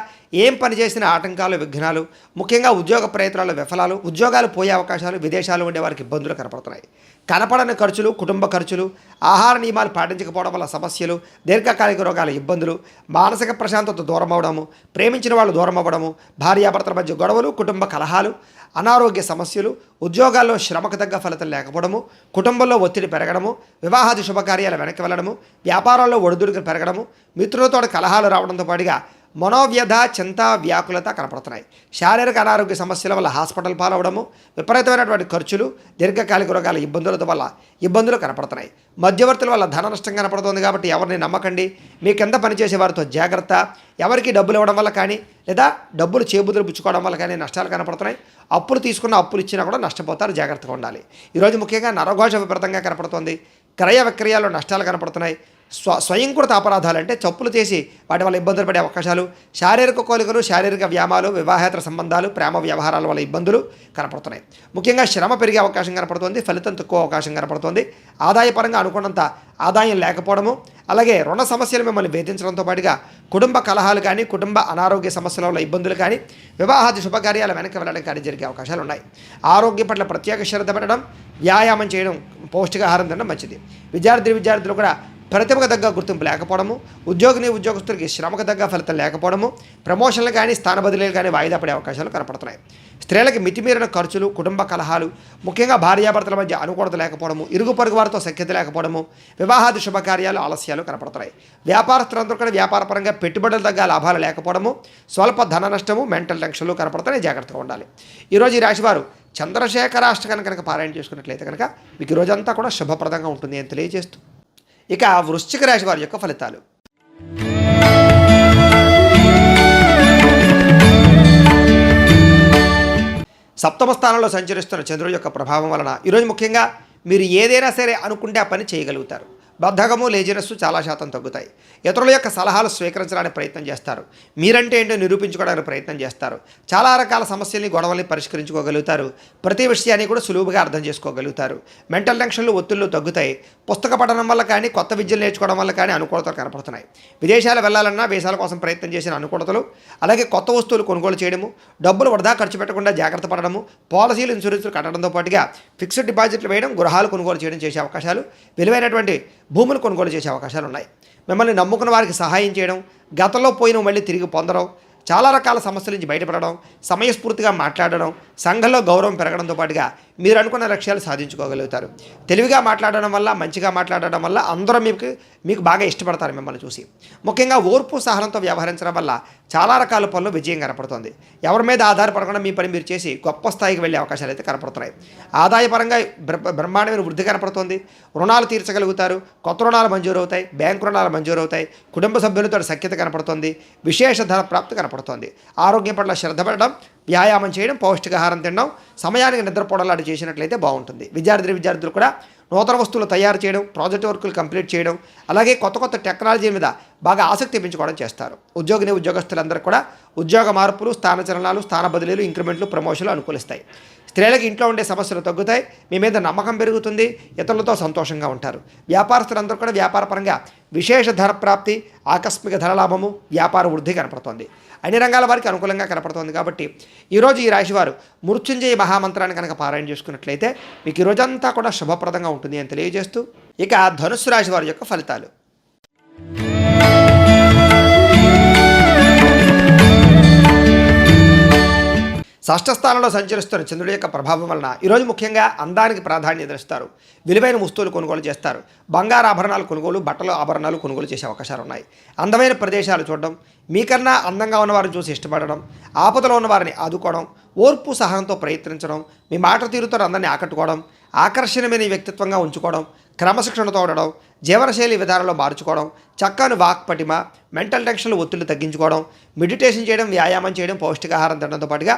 ఏం పని చేసిన ఆటంకాలు, విఘ్నాలు, ముఖ్యంగా ఉద్యోగ ప్రయత్నాలు విఫలాలు, ఉద్యోగాలు పోయే అవకాశాలు, విదేశాలు ఉండే వారికి ఇబ్బందులు కనపడుతున్నాయి. కనపడని ఖర్చులు, కుటుంబ ఖర్చులు, ఆహార నియమాలు పాటించకపోవడం వల్ల సమస్యలు, దీర్ఘకాలిక రోగాల ఇబ్బందులు, మానసిక ప్రశాంతత దూరం అవ్వడము, ప్రేమించిన వాళ్ళు దూరం అవ్వడము, భార్యాభర్తల మధ్య గొడవలు, కుటుంబ కలహాలు, అనారోగ్య సమస్యలు, ఉద్యోగాల్లో శ్రమకు తగ్గ ఫలితం లేకపోవడము, కుటుంబంలో ఒత్తిడి పెరగడము, వివాహాది శుభకార్యాలు వెనక్కి వెళ్ళడము, వ్యాపారాల్లో ఒడిదుడుకులు పెరగడము, మిత్రులతో కలహాలు రావడంతో పాటుగా మనోవ్యధ, చింత, వ్యాకులత కనపడుతున్నాయి. శారీరక అనారోగ్య సమస్యల వల్ల హాస్పిటల్ పాలవడము, విపరీతమైనటువంటి ఖర్చులు, దీర్ఘకాలిక రోగాల ఇబ్బందుల వల్ల ఇబ్బందులు కనపడుతున్నాయి. మధ్యవర్తుల వల్ల ధన నష్టం కనపడుతుంది. కాబట్టి ఎవరిని నమ్మకండి. మీ కింద పనిచేసే వారితో జాగ్రత్త. ఎవరికి డబ్బులు ఇవ్వడం వల్ల కానీ, లేదా డబ్బులు చేబుదులు పుచ్చుకోవడం వల్ల కానీ నష్టాలు కనపడుతున్నాయి. అప్పులు అప్పులు ఇచ్చినా కూడా నష్టపోతారు, జాగ్రత్తగా ఉండాలి. ఈరోజు ముఖ్యంగా నరఘోష విపరీతంగా కనపడుతుంది. క్రయ విక్రయాల్లో నష్టాలు కనపడుతున్నాయి. స్వయంకృత అపరాధాలు అంటే చప్పులు చేసి వాటి వల్ల ఇబ్బందులు పడే అవకాశాలు, శారీరక కోరికలు, శారీరక వ్యాయామాలు, వివాహేతర సంబంధాలు, ప్రేమ వ్యవహారాల వల్ల ఇబ్బందులు కనపడుతున్నాయి. ముఖ్యంగా శ్రమ పెరిగే అవకాశం కనపడుతుంది, ఫలితం తక్కువ అవకాశం కనపడుతుంది. ఆదాయపరంగా అనుకున్నంత ఆదాయం లేకపోవడము, అలాగే రుణ సమస్యలు మిమ్మల్ని వేధించడంతో పాటుగా కుటుంబ కలహాలు కానీ, కుటుంబ అనారోగ్య సమస్యల వల్ల ఇబ్బందులు కానీ, వివాహాది శుభకార్యాలు వెనక్కి వెళ్ళడం కానీ జరిగే అవకాశాలు ఉన్నాయి. ఆరోగ్యం పట్ల ప్రత్యేక శ్రద్ధ పెట్టడం, వ్యాయామం చేయడం, పౌష్టికాహారం తినడం మంచిది. విద్యార్థులు కూడా ప్రతిభకు తగ్గ గుర్తింపు లేకపోవడము, ఉద్యోగస్తులకి శ్రమకు తగ్గ ఫలితం లేకపోవడము, ప్రమోషన్లు కానీ, స్థాన బదిలీలు కానీ వాయిదా పడే అవకాశాలు కనపడుతున్నాయి. స్త్రీలకి మితిమీరిన ఖర్చులు, కుటుంబ కలహాలు, ముఖ్యంగా భార్యాభర్తల మధ్య అనుకూలత లేకపోవడము, ఇరుగు పొరుగు వారితో సఖ్యత లేకపోవడము, వివాహాది శుభకార్యాలు ఆలస్యాలు కనపడుతున్నాయి. వ్యాపారస్తులందరూ కూడా వ్యాపారపరంగా పెట్టుబడులు తగ్గ లాభాలు లేకపోవడము, స్వల్ప ధన నష్టము, మెంటల్ టెన్షన్లు కనపడుతున్నాయి, జాగ్రత్తగా ఉండాలి. ఈరోజు ఈ రాశివారు చంద్రశేఖరాష్టకాన్ని కనుక పారాయణ చేసుకున్నట్లయితే కనుక మీకు ఈ రోజంతా కూడా శుభప్రదంగా ఉంటుంది అని తెలియజేస్తూ, ఇక వృశ్చిక రాశి వారి యొక్క ఫలితాలు. సప్తమ స్థానంలో సంచరిస్తున్న చంద్రుడి యొక్క ప్రభావం వలన ఈరోజు ముఖ్యంగా మీరు ఏదైనా సరే అనుకుంటే ఆ పని చేయగలుగుతారు. బద్ధకము, లేజినెస్ చాలా శాతం తగ్గుతాయి. ఇతరుల యొక్క సలహాలు స్వీకరించడానికి ప్రయత్నం చేస్తారు. మీరంటే ఏంటో నిరూపించుకోవడానికి ప్రయత్నం చేస్తారు. చాలా రకాల సమస్యల్ని, గొడవల్ని పరిష్కరించుకోగలుగుతారు. ప్రతి విషయాన్ని కూడా సులువుగా అర్థం చేసుకోగలుగుతారు. మెంటల్ టెన్షన్లు, ఒత్తిళ్లు తగ్గుతాయి. పుస్తక పఠనం వల్ల కానీ, కొత్త విద్యలు నేర్చుకోవడం వల్ల కానీ అనుకూలతలు కనపడుతున్నాయి. విదేశాలు వెళ్ళాలన్నా వీసాల కోసం ప్రయత్నం చేసిన అనుకూలతలు, అలాగే కొత్త వస్తువులు కొనుగోలు చేయడము, డబ్బులు వృధా ఖర్చు పెట్టకుండా జాగ్రత్త పడడము, పాలసీలు, ఇన్సూరెన్సులు కట్టడంతో పాటుగా ఫిక్స్డ్ డిపాజిట్లు వేయడం, గృహాలు కొనుగోలు చేయడం చేసే అవకాశాలు, విలువైనటువంటి భూములు కొనుగోలు చేసే అవకాశాలు ఉన్నాయి. మిమ్మల్ని నమ్ముకున్న వారికి సహాయం చేయడం, గతంలో పోయిన మళ్ళీ తిరిగి పొందడం, చాలా రకాల సమస్యల నుంచి బయటపడడం, సమయస్ఫూర్తిగా మాట్లాడడం, సంఘంలో గౌరవం పెరగడంతో పాటుగా మీరు అనుకున్న లక్ష్యాలు సాధించుకోగలుగుతారు. తెలివిగా మాట్లాడడం వల్ల, మంచిగా మాట్లాడడం వల్ల అందరూ మీకు బాగా ఇష్టపడతారు మిమ్మల్ని చూసి. ముఖ్యంగా ఓర్పు, సహనంతో వ్యవహరించడం వల్ల చాలా రకాల పనులు విజయం కనపడుతుంది. ఎవరి మీద ఆధారపడకుండా మీ పని మీరు చేసి గొప్ప స్థాయికి వెళ్ళే అవకాశాలు అయితే కనపడుతున్నాయి. ఆదాయపరంగా బ్రహ్మాండమైన వృద్ధి కనపడుతుంది. రుణాలు తీర్చగలుగుతారు. కొత్త రుణాలు మంజూరు అవుతాయి. బ్యాంకు రుణాలు మంజూరు అవుతాయి. కుటుంబ సభ్యులతో సఖ్యత కనపడుతుంది. విశేష ధన ప్రాప్తి కనపడుతుంది. ఆరోగ్యం పట్ల శ్రద్ధ పెట్టడం, వ్యాయామం చేయడం, పౌష్టికాహారం తినడం, సమయానికి నిద్రపోవడం లాంటి చేసినట్లయితే బాగుంటుంది. విద్యార్థులు కూడా నూతన వస్తువులు తయారు చేయడం, ప్రాజెక్ట్ వర్కులు కంప్లీట్ చేయడం, అలాగే కొత్త టెక్నాలజీ మీద బాగా ఆసక్తి పెంచుకోవడం చేస్తారు. ఉద్యోగస్తులందరూ కూడా ఉద్యోగ మార్పులు, స్థానచలనాలు, స్థాన బదిలీలు, ఇంక్రిమెంట్లు, ప్రమోషన్లు అనుకూలిస్తాయి. స్త్రీలకు ఇంట్లో ఉండే సమస్యలు తగ్గుతాయి. మీ మీద నమ్మకం పెరుగుతుంది. ఇతరులతో సంతోషంగా ఉంటారు. వ్యాపారస్తులందరూ కూడా వ్యాపారపరంగా విశేష ధన ప్రాప్తి, ఆకస్మిక ధనలాభము, వ్యాపార వృద్ధి కనపడుతోంది. అన్ని రంగాల వారికి అనుకూలంగా కనపడుతోంది. కాబట్టి ఈరోజు ఈ రాశివారు మృత్యుంజయ మహామంత్రాన్ని కనుక పారాయణ చేసుకున్నట్లయితే మీకు ఈ రోజంతా కూడా శుభప్రదంగా ఉంటుంది అని తెలియజేస్తూ, ఇక ధనుస్సు రాశి వారి యొక్క ఫలితాలు. షష్ఠ స్థానంలో సంచరిస్తున్న చంద్రుడి యొక్క ప్రభావం వలన ఈరోజు ముఖ్యంగా అందానికి ప్రాధాన్యత ఇస్తారు. విలువైన వస్తువులు కొనుగోలు చేస్తారు. బంగారు ఆభరణాలు కొనుగోలు, బట్టలు ఆభరణాలు కొనుగోలు చేసే అవకాశాలు ఉన్నాయి. అందమైన ప్రదేశాలు చూడడం, మీకన్నా అందంగా ఉన్నవారిని చూసి ఇష్టపడడం, ఆపదలో ఉన్న వారిని ఆదుకోవడం, ఓర్పు సహనంతో ప్రయత్నించడం, మీ మాట తీరుతో అందరినీ ఆకట్టుకోవడం, ఆకర్షణీయమైన వ్యక్తిత్వంగా ఉంచుకోవడం, క్రమశిక్షణతో ఉండడం, జీవనశైలి విధానంలో మార్చుకోవడం, చక్కని వాక్పటిమ, మెంటల్ టెన్షన్లు ఒత్తిళ్లు తగ్గించుకోవడం, మెడిటేషన్ చేయడం, వ్యాయామం చేయడం, పౌష్టికాహారం తినడంతో పాటుగా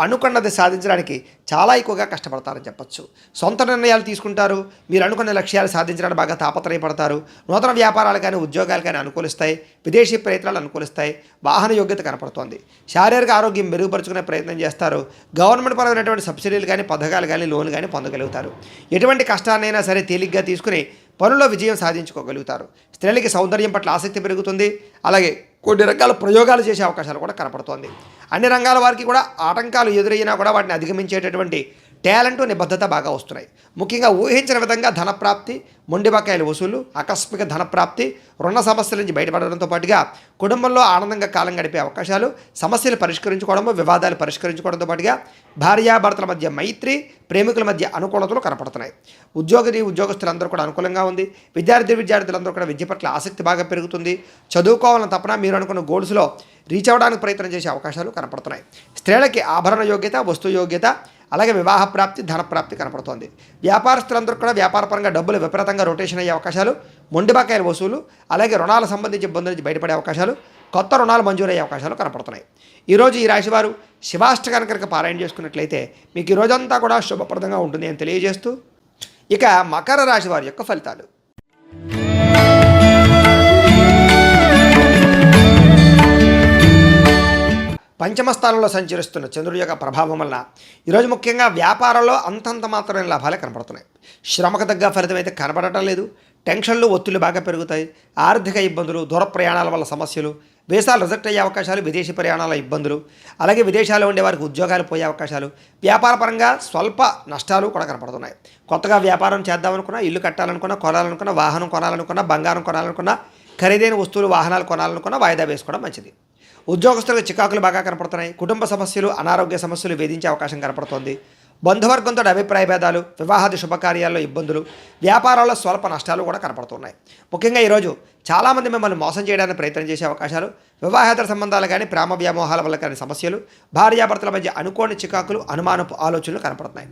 అనుకున్నది సాధించడానికి చాలా ఎక్కువగా కష్టపడతారని చెప్పచ్చు. సొంత నిర్ణయాలు తీసుకుంటారు. మీరు అనుకున్న లక్ష్యాలు సాధించడానికి బాగా తాపత్రయపడతారు. నూతన వ్యాపారాలు కానీ ఉద్యోగాలు కానీ అనుకూలిస్తాయి. విదేశీ ప్రయత్నాలు అనుకూలిస్తాయి. వాహన యోగ్యత కనపడుతోంది. శారీరక ఆరోగ్యం మెరుగుపరుచుకునే ప్రయత్నం చేస్తారు. గవర్నమెంట్ పరమైనటువంటి సబ్సిడీలు కానీ, పథకాలు కానీ, లోన్లు కానీ పొందగలుగుతారు. ఎటువంటి కష్టాన్నైనా సరే తేలిగ్గా తీసుకుని పనుల్లో విజయం సాధించుకోగలుగుతారు. స్త్రీలకి సౌందర్యం పట్ల ఆసక్తి పెరుగుతుంది. అలాగే కొన్ని రకాల ప్రయోగాలు చేసే అవకాశాలు కూడా కనపడుతోంది. అన్ని రంగాల వారికి కూడా ఆటంకాలు ఎదురైనా కూడా వాటిని అధిగమించేటటువంటి టాలెంట్, నిబద్ధత బాగా వస్తున్నాయి. ముఖ్యంగా ఊహించిన విధంగా ధనప్రాప్తి, మొండి బకాయిల వసూలు, ఆకస్మిక ధనప్రాప్తి, రుణ సమస్యల నుంచి బయటపడడంతో పాటుగా కుటుంబంలో ఆనందంగా కాలం గడిపే అవకాశాలు, సమస్యలు పరిష్కరించుకోవడము, వివాదాలు పరిష్కరించుకోవడంతో పాటుగా భార్యాభర్తల మధ్య మైత్రి, ప్రేమికుల మధ్య అనుకూలతలు కనపడుతున్నాయి. ఉద్యోగస్తులందరూ కూడా అనుకూలంగా ఉంది. విద్యార్థులందరూ కూడా విద్య పట్ల ఆసక్తి బాగా పెరుగుతుంది. చదువుకోవాలని తప్పన మీరు అనుకున్న గోల్స్లో రీచ్ అవ్వడానికి ప్రయత్నం చేసే అవకాశాలు కనపడుతున్నాయి. స్త్రీలకి ఆభరణ యోగ్యత, వస్తు యోగ్యత, అలాగే వివాహ ప్రాప్తి, ధనప్రాప్తి కనపడుతోంది. వ్యాపారస్తులందరూ కూడా వ్యాపారపరంగా డబ్బులు విపరీతంగా రొటేషన్ అయ్యే అవకాశాలు, మొండి బకాయిల వసూలు, అలాగే రుణాలకు సంబంధించి ఇబ్బందుల నుంచి బయటపడే అవకాశాలు, కొత్త రుణాలు మంజూరయ్యే అవకాశాలు కనపడుతున్నాయి. ఈరోజు ఈ రాశివారు శివాష్టకాన్ని కనుక పారాయణ చేసుకున్నట్లయితే మీకు ఈ రోజంతా కూడా శుభప్రదంగా ఉంటుంది అని తెలియజేస్తూ, ఇక మకర రాశి వారి యొక్క ఫలితాలు. పంచమ స్థానంలో సంచరిస్తున్న చంద్రుడి యొక్క ప్రభావం వలన ఈరోజు ముఖ్యంగా వ్యాపారంలో అంతంత మాత్రమే లాభాలే కనపడుతున్నాయి. శ్రమకు తగ్గ ఫలితం అయితే కనపడటం లేదు. టెన్షన్లు, ఒత్తిళ్లు బాగా పెరుగుతాయి. ఆర్థిక ఇబ్బందులు, దూర ప్రయాణాల వల్ల సమస్యలు, వీసాలు రిజెక్ట్ అయ్యే అవకాశాలు, విదేశీ ప్రయాణాల ఇబ్బందులు, అలాగే విదేశాల్లో ఉండే వారికి ఉద్యోగాలు పోయే అవకాశాలు, వ్యాపారపరంగా స్వల్ప నష్టాలు కూడా కనపడుతున్నాయి. కొత్తగా వ్యాపారం చేద్దామనుకున్నా, ఇల్లు కట్టాలనుకున్నా, కొనాలనుకున్నా, వాహనం కొనాలనుకున్నా, బంగారం కొనాలనుకున్నా, ఖరీదైన వస్తువులు, వాహనాలు కొనాలనుకున్నా వాయిదా వేసుకోవడం మంచిది. ఉద్యోగస్తులకు చికాకులు బాగా కనపడుతున్నాయి. కుటుంబ సమస్యలు, అనారోగ్య సమస్యలు వేధించే అవకాశం కనపడుతోంది. బంధువర్గంతో అభిప్రాయ భేదాలు, వివాహాది శుభకార్యాల్లో ఇబ్బందులు, వ్యాపారాల్లో స్వల్ప నష్టాలు కూడా కనపడుతున్నాయి. ముఖ్యంగా ఈరోజు చాలామంది మిమ్మల్ని మోసం చేయడానికి ప్రయత్నం చేసే అవకాశాలు, వివాహేతర సంబంధాలు కానీ, ప్రేమ వ్యామోహాల వల్ల కానీ సమస్యలు, భార్యాభర్తల మధ్య అనుకోని చికాకులు, అనుమానపు ఆలోచనలు కనపడుతున్నాయి.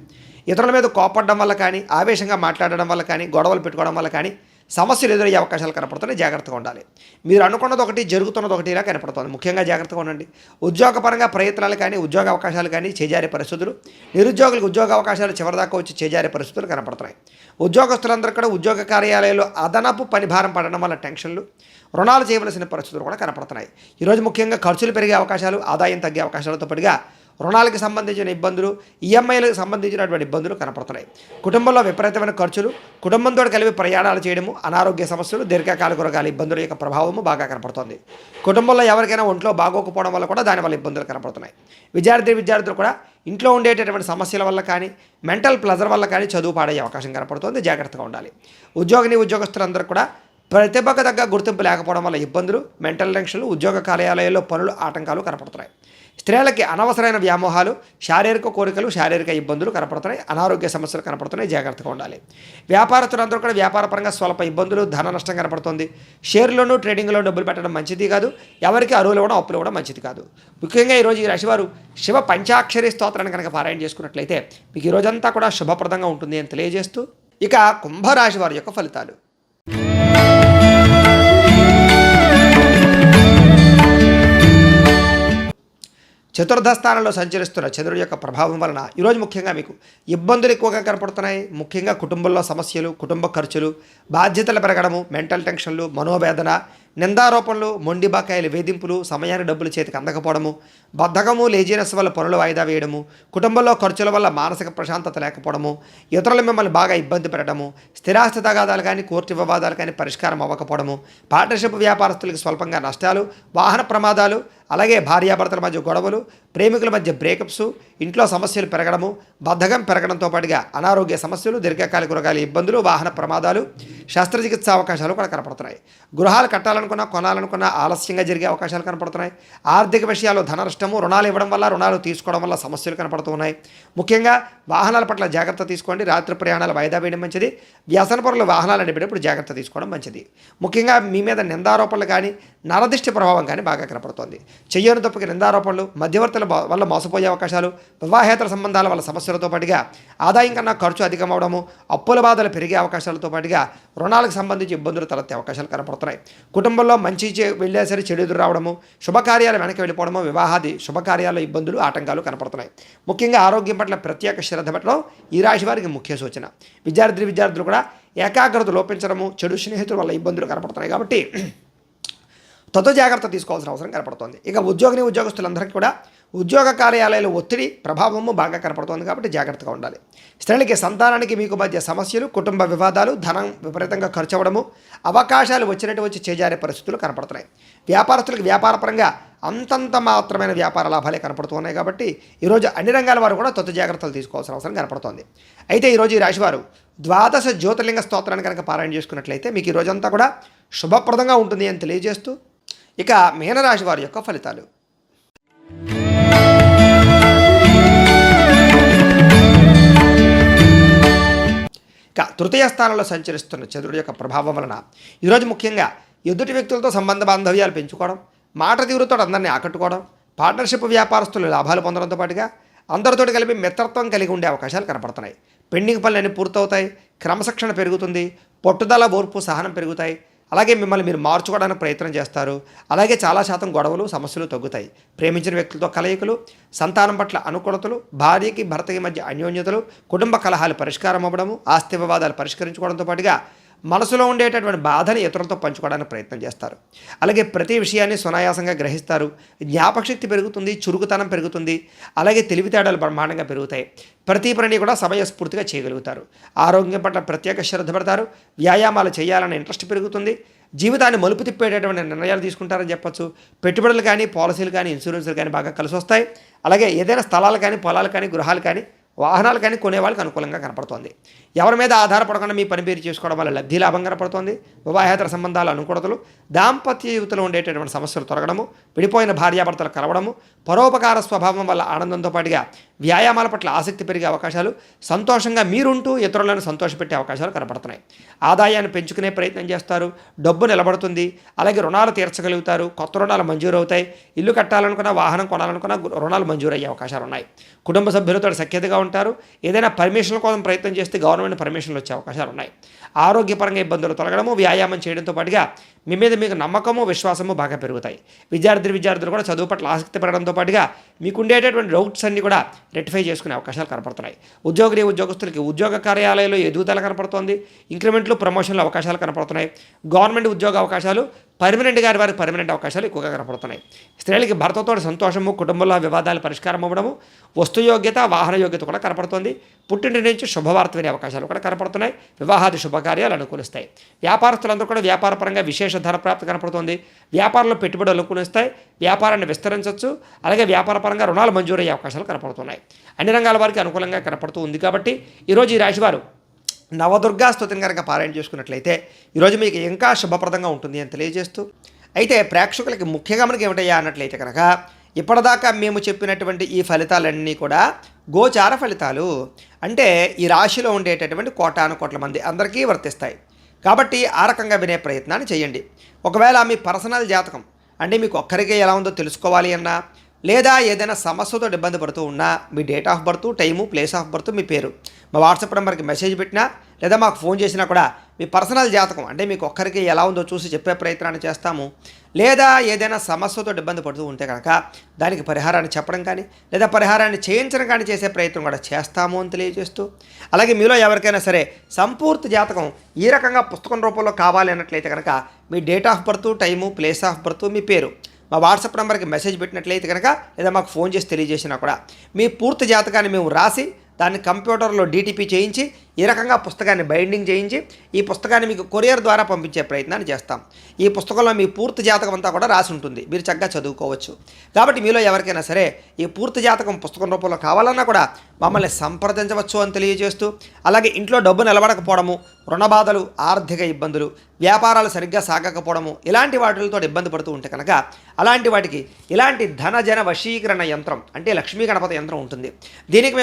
ఇతరుల మీద కోపడడం వల్ల కానీ, ఆవేశంగా మాట్లాడడం వల్ల కానీ, గొడవలు పెట్టుకోవడం వల్ల కానీ సమస్యలు ఎదురయ్యే అవకాశాలు కనపడుతున్నాయి. జాగ్రత్తగా ఉండాలి. మీరు అనుకున్నది ఒకటి, జరుగుతున్నది ఒకటి ఇలా కనపడుతుంది. ముఖ్యంగా జాగ్రత్తగా ఉండండి. ఉద్యోగపరంగా ప్రయత్నాలు కానీ, ఉద్యోగ అవకాశాలు కానీ చేజారే పరిస్థితులు, నిరుద్యోగులకు ఉద్యోగ అవకాశాలు చివరిదాకా వచ్చి చేజారే పరిస్థితులు కనపడుతున్నాయి. ఉద్యోగస్తులందరూ కూడా ఉద్యోగ కార్యాలయాల్లో అదనపు పనిభారం పడడం వల్ల టెన్షన్లు, రుణాలు చేయవలసిన పరిస్థితులు కూడా కనపడుతున్నాయి. ఈరోజు ముఖ్యంగా ఖర్చులు పెరిగే అవకాశాలు, ఆదాయం తగ్గే అవకాశాలతో పాటుగా రుణాలకు సంబంధించిన ఇబ్బందులు, ఈఎంఐలకు సంబంధించినటువంటి ఇబ్బందులు కనపడుతున్నాయి. కుటుంబంలో విపరీతమైన ఖర్చులు, కుటుంబంతో కలిపి ప్రయాణాలు చేయడము, అనారోగ్య సమస్యలు, దీర్ఘకాలిక రోగాల ఇబ్బందుల యొక్క ప్రభావము బాగా కనపడుతుంది. కుటుంబంలో ఎవరికైనా ఒంట్లో బాగోకపోవడం వల్ల కూడా దానివల్ల ఇబ్బందులు కనపడుతున్నాయి. విద్యార్థులు కూడా ఇంట్లో ఉండేటటువంటి సమస్యల వల్ల కానీ, మెంటల్ ప్లెజర్ వల్ల కానీ చదువు పాడయ్యే అవకాశం కనపడుతుంది. జాగ్రత్తగా ఉండాలి. ఉద్యోగస్తులందరూ కూడా ప్రతిభకు తగ్గ గుర్తింపు లేకపోవడం వల్ల ఇబ్బందులు, మెంటల్ టెన్షన్లు, ఉద్యోగ కార్యాలయాల్లో పనులు, ఆటంకాలు కనపడుతున్నాయి. స్త్రీలకి అనవసరమైన వ్యామోహాలు, శారీరక కోరికలు, శారీరక ఇబ్బందులు కనపడుతున్నాయి. అనారోగ్య సమస్యలు కనపడుతున్నాయి. జాగ్రత్తగా ఉండాలి. వ్యాపారస్తులందరూ కూడా వ్యాపారపరంగా స్వల్ప ఇబ్బందులు, ధన నష్టం కనపడుతుంది. షేర్లోనూ, ట్రేడింగ్లో డబ్బులు పెట్టడం మంచిది కాదు. ఎవరికి అరువులు ఇవ్వడం, అప్పులు ఇవ్వడం మంచిది కాదు. ముఖ్యంగా ఈరోజు ఈ రాశివారు శివ పంచాక్షరి స్తోత్రాన్ని కనుక పారాయణ చేసుకున్నట్లయితే మీకు ఈ రోజంతా కూడా శుభప్రదంగా ఉంటుంది అని తెలియజేస్తూ, ఇక కుంభరాశి వారి యొక్క ఫలితాలు. చతుర్థ స్థానంలో సంచరిస్తున్న చంద్రుడి యొక్క ప్రభావం వలన ఈరోజు ముఖ్యంగా మీకు ఇబ్బందులు ఎక్కువగా కనపడుతున్నాయి. ముఖ్యంగా కుటుంబంలో సమస్యలు, కుటుంబ ఖర్చులు, బాధ్యతలు పెరగడము, మెంటల్ టెన్షన్లు, మనోవేదన, నిందారోపణలు, మొండి బకాయిల వేధింపులు, సమయానికి డబ్బులు చేతికి అందకపోవడము, బద్ధకము, లేజినెస్ వల్ల పనులు వాయిదా వేయడము, కుటుంబంలో ఖర్చుల వల్ల మానసిక ప్రశాంతత లేకపోవడము, ఇతరులు మిమ్మల్ని బాగా ఇబ్బంది పెట్టడము, స్థిరాస్తి తగాదాలు కానీ, కోర్టు వివాదాలు కానీ పరిష్కారం అవ్వకపోవడము, పార్ట్నర్షిప్ వ్యాపారస్తులకు స్వల్పంగా నష్టాలు, వాహన ప్రమాదాలు, అలాగే భార్యాభర్తల మధ్య గొడవలు, ప్రేమికుల మధ్య బ్రేకప్స్, ఇంట్లో సమస్యలు పెరగడము, బద్ధకం పెరగడంతో పాటుగా అనారోగ్య సమస్యలు, దీర్ఘకాలిక రోగాల ఇబ్బందులు, వాహన ప్రమాదాలు, శస్త్రచికిత్స అవకాశాలు కూడా కనపడుతున్నాయి. గృహాలు కట్టాలనుకున్న కొనాలనుకున్నా ఆలస్యంగా జరిగే అవకాశాలు కనపడుతున్నాయి. ఆర్థిక విషయాల్లో ధన నష్టము, రుణాలు ఇవ్వడం వల్ల, రుణాలు తీసుకోవడం వల్ల సమస్యలు కనపడుతూ ఉన్నాయి. ముఖ్యంగా వాహనాల పట్ల జాగ్రత్త తీసుకోండి. రాత్రి ప్రయాణాలు వాయిదా వేయడం మంచిది. వ్యసన పరుల వాహనాలు నడిపేటప్పుడు జాగ్రత్త తీసుకోవడం మంచిది. ముఖ్యంగా మీ మీద నిందారోపణలు కానీ, నరదిష్టి ప్రభావం కానీ బాగా కనపడుతోంది. చెయ్యని తప్పుకి నిందారోపణలు, మధ్యవర్తుల వల్ల మోసపోయే అవకాశాలు, వివాహేతర సంబంధాల వల్ల సమస్యలతో పాటుగా ఆదాయం కన్నా ఖర్చు అధికమవడము, అప్పుల బాధలు పెరిగే అవకాశాలతో పాటుగా రుణాలకు సంబంధించి ఇబ్బందులు తలెత్తే అవకాశాలు కనపడుతున్నాయి. కుటుంబంలో మంచి వెళ్ళేసరి చెడు ఎదురు రావడము, శుభకార్యాలు వెనక్కి వెళ్ళిపోవడము, వివాహాది శుభకార్యాల్లో ఇబ్బందులు, ఆటంకాలు కనపడుతున్నాయి. ముఖ్యంగా ఆరోగ్యం పట్ల ప్రత్యేక శ్రద్ధ పెట్టడం ఈ రాశి వారికి ముఖ్య సూచన. విద్యార్థులు కూడా ఏకాగ్రత లోపించడము, చెడు స్నేహితుల వల్ల ఇబ్బందులు కనపడుతున్నాయి. కాబట్టి జాగ్రత్త తీసుకోవాల్సిన అవసరం కనపడుతోంది. ఇక ఉద్యోగస్తులందరికీ కూడా ఉద్యోగ కార్యాలయాల ఒత్తిడి ప్రభావము బాగా కనపడుతోంది. కాబట్టి జాగ్రత్తగా ఉండాలి. స్త్రీలకి సంతానానికి మీకు మధ్య సమస్యలు, కుటుంబ వివాదాలు, ధనం విపరీతంగా ఖర్చు అవ్వడము, అవకాశాలు వచ్చి చేజారే పరిస్థితులు కనపడుతున్నాయి. వ్యాపారస్తులకు వ్యాపారపరంగా అంతంత మాత్రమైన వ్యాపార లాభాలే కనపడుతున్నాయి. కాబట్టి ఈరోజు అన్ని రంగాల వారు కూడా జాగ్రత్తలు తీసుకోవాల్సిన అవసరం కనపడుతోంది. అయితే ఈరోజు ఈ రాశివారు ద్వాదశ జ్యోతిర్లింగ స్తోత్రాన్ని కనుక పారాయణ చేసుకున్నట్లయితే మీకు ఈ రోజంతా కూడా శుభప్రదంగా ఉంటుంది అని తెలియజేస్తూ, ఇక మీనరాశి వారి యొక్క ఫలితాలు. ఇక తృతీయ స్థానంలో సంచరిస్తున్న చంద్రుడి యొక్క ప్రభావం వలన ఈరోజు ముఖ్యంగా ఎదుటి వ్యక్తులతో సంబంధ బాంధవ్యాలు పెంచుకోవడం, మాట తీరుతో అందరినీ ఆకట్టుకోవడం, పార్ట్నర్షిప్ వ్యాపారస్తులు లాభాలు పొందడంతో పాటుగా అందరితో కలిపి మిత్రత్వం కలిగి ఉండే అవకాశాలు కనపడుతున్నాయి. పెండింగ్ పనులన్నీ పూర్తవుతాయి. క్రమశిక్షణ పెరుగుతుంది. పట్టుదల, ఓర్పు, సహనం పెరుగుతాయి. అలాగే మిమ్మల్ని మీరు మార్చుకోవడానికి ప్రయత్నం చేస్తారు. అలాగే చాలా శాతం గొడవలు, సమస్యలు తగ్గుతాయి. ప్రేమించిన వ్యక్తులతో కలయికలు, సంతానం పట్ల అనుకూలతలు, భార్యకి భర్తకి మధ్య అన్యోన్యతలు, కుటుంబ కలహాలు పరిష్కారం అవ్వడము, ఆస్తి వివాదాలు పరిష్కరించుకోవడంతో పాటుగా మనసులో ఉండేటటువంటి బాధని ఇతరులతో పంచుకోవడానికి ప్రయత్నం చేస్తారు. అలాగే ప్రతి విషయాన్ని సునాయాసంగా గ్రహిస్తారు. జ్ఞాపకశక్తి పెరుగుతుంది, చురుకుతనం పెరుగుతుంది. అలాగే తెలివితేటలు బ్రహ్మాండంగా పెరుగుతాయి. ప్రతి పనిని కూడా సమయస్ఫూర్తిగా చేయగలుగుతారు. ఆరోగ్యం పట్ల ప్రత్యేక శ్రద్ధ పెడతారు. వ్యాయామాలు చేయాలనే ఇంట్రెస్ట్ పెరుగుతుంది. జీవితాన్ని మలుపు తిప్పేటటువంటి నిర్ణయాలు తీసుకుంటారని చెప్పొచ్చు. పెట్టుబడులు కానీ, పాలసీలు కానీ, ఇన్సూరెన్సులు కానీ బాగా కలిసి వస్తాయి. అలాగే ఏదైనా స్థలాలు కానీ, పొలాలు కానీ, గృహాలు కానీ, వాహనాలు కానీ కొనేవాళ్ళకి అనుకూలంగా కనపడుతోంది. ఎవరి మీద ఆధారపడకుండా మీ పని పేరు చేసుకోవడం వల్ల లబ్ధి లాభం కనపడుతోంది. వివాహేతర సంబంధాలు అనుకూలతలు, దాంపత్య జీవితంలో ఉండేటటువంటి సమస్యలు తొలగడము, విడిపోయిన భార్యాభర్తలు కలవడము, పరోపకార స్వభావం వల్ల ఆనందంతో పాటుగా వ్యాయామాల పట్ల ఆసక్తి పెరిగే అవకాశాలు, సంతోషంగా మీరుంటూ ఇతరులను సంతోషపెట్టే అవకాశాలు కనపడుతున్నాయి. ఆదాయాన్ని పెంచుకునే ప్రయత్నం చేస్తారు. డబ్బు నిలబడుతుంది. అలాగే రుణాలు తీర్చగలుగుతారు. కొత్త రుణాలు మంజూరు అవుతాయి. ఇల్లు కట్టాలనుకున్నా, వాహనం కొనాలనుకున్నా రుణాలు మంజూరు అయ్యే అవకాశాలు ఉన్నాయి. కుటుంబ సభ్యులతో సఖ్యతగా ఉంటారు. ఏదైనా పర్మిషన్ల కోసం ప్రయత్నం చేస్తే గవర్నమెంట్ పర్మిషన్లు వచ్చే అవకాశాలు ఉన్నాయి. ఆరోగ్యపరంగా ఇబ్బందులు తొలగడము, వ్యాయామం చేయడంతో పాటుగా మీ మీద మీకు నమ్మకము, విశ్వాసము బాగా పెరుగుతాయి. విద్యార్థులు కూడా చదువు పట్ల ఆసక్తి పెరగడంతో పాటుగా మీకు ఉండేటటువంటి డౌట్స్ అన్నీ కూడా రెక్టిఫై చేసుకునే అవకాశాలు కనపడుతున్నాయి. ఉద్యోగస్తులకి ఉద్యోగ కార్యాలయాల్లో ఎదుగుదల కనపడుతోంది. ఇంక్రిమెంట్లు, ప్రమోషన్లు అవకాశాలు కనపడుతున్నాయి. గవర్నమెంట్ ఉద్యోగ అవకాశాలు, వారికి పర్మనెంట్ అవకాశాలు ఎక్కువగా కనపడుతున్నాయి. స్త్రీలకి భర్తతో సంతోషము, కుటుంబంలో వివాదాలు పరిష్కారం అవ్వడము, వస్తుయోగ్యత, వాహన యోగ్యత కూడా కనపడుతుంది. పుట్టింటి నుంచి శుభవార్త వినే అవకాశాలు కూడా కనపడుతున్నాయి. వివాహాది శుభకార్యాలు అనుకూలిస్తాయి. వ్యాపారస్తులందరూ కూడా వ్యాపారపరంగా విశేష ధన ప్రాప్తి కనపడుతుంది. వ్యాపారంలో పెట్టుబడులు అనుకూలిస్తాయి. వ్యాపారాన్ని విస్తరించవచ్చు. అలాగే వ్యాపారపరంగా రుణాలు మంజూరయ్యే అవకాశాలు కనపడుతున్నాయి. అన్ని రంగాల వారికి అనుకూలంగా కనపడుతూ ఉంది. కాబట్టి ఈరోజు ఈ రాశివారు నవదుర్గా స్తుతిని కనుక పారాయణ చేసుకున్నట్లయితే ఈరోజు మీకు ఇంకా శుభప్రదంగా ఉంటుంది అని తెలియజేస్తూ, అయితే ప్రేక్షకులకి ముఖ్యంగా మనకి ఏమిటయ్యా అన్నట్లయితే కనుక ఇప్పటిదాకా మేము చెప్పినటువంటి ఈ ఫలితాలన్నీ కూడా గోచార ఫలితాలు. అంటే ఈ రాశిలో ఉండేటటువంటి కోటాను కోట్ల మంది అందరికీ వర్తిస్తాయి. కాబట్టి ఆ రకంగా వినే ప్రయత్నాన్ని చేయండి. ఒకవేళ మీ పర్సనల్ జాతకం అంటే మీకు ఒక్కరికే ఎలా ఉందో తెలుసుకోవాలి అన్నా, లేదా ఏదైనా సమస్యతో ఇబ్బంది పడుతూ ఉన్నా మీ date of birth, time, place of birth, మీ పేరు మా వాట్సాప్ నెంబర్కి మెసేజ్ పెట్టినా లేదా మాకు ఫోన్ చేసినా కూడా మీ పర్సనల్ జాతకం అంటే మీకు ఒక్కరికి ఎలా ఉందో చూసి చెప్పే ప్రయత్నాన్ని చేస్తాము. లేదా ఏదైనా సమస్యతో ఇబ్బంది పడుతూ ఉంటే కనుక దానికి పరిహారాన్ని చెప్పడం కానీ లేదా పరిహారాన్ని చేయించడం కానీ చేసే ప్రయత్నం కూడా చేస్తాము అని తెలియజేస్తూ, అలాగే మీలో ఎవరికైనా సరే సంపూర్తి జాతకం ఈ రకంగా పుస్తకం రూపంలో కావాలి అన్నట్లయితే కనుక మీ date of birth, time, place of birth, మీ పేరు మా వాట్సాప్ నెంబర్కి మెసేజ్ పెట్టినట్లయితే కనుక లేదా మాకు ఫోన్ చేసి తెలియజేసినా కూడా మీ పూర్తి జాతకాన్ని మేము రాసి దాన్ని కంప్యూటర్లో డీటీపీ చేయించి ఈ రకంగా పుస్తకాన్ని బైండింగ్ చేయించి ఈ పుస్తకాన్ని మీకు కొరియర్ ద్వారా పంపించే ప్రయత్నాన్ని చేస్తాం. ఈ పుస్తకంలో మీ పూర్తి జాతకం అంతా కూడా రాసి ఉంటుంది, మీరు చక్కగా చదువుకోవచ్చు. కాబట్టి మీలో ఎవరికైనా సరే ఈ పూర్తి జాతకం పుస్తకం రూపంలో కావాలన్నా కూడా మమ్మల్ని సంప్రదించవచ్చు అని తెలియజేస్తూ, అలాగే ఇంట్లో డబ్బు నిలబడకపోవడము, రుణ బాధలు, ఆర్థిక ఇబ్బందులు, వ్యాపారాలు సరిగ్గా సాగకపోవడము, ఇలాంటి వాటితో ఇబ్బంది పడుతూ ఉంటే కనుక అలాంటి వాటికి ఇలాంటి ధనజన వశీకరణ యంత్రం అంటే లక్ష్మీ గణపతి యంత్రం ఉంటుంది. దీనికి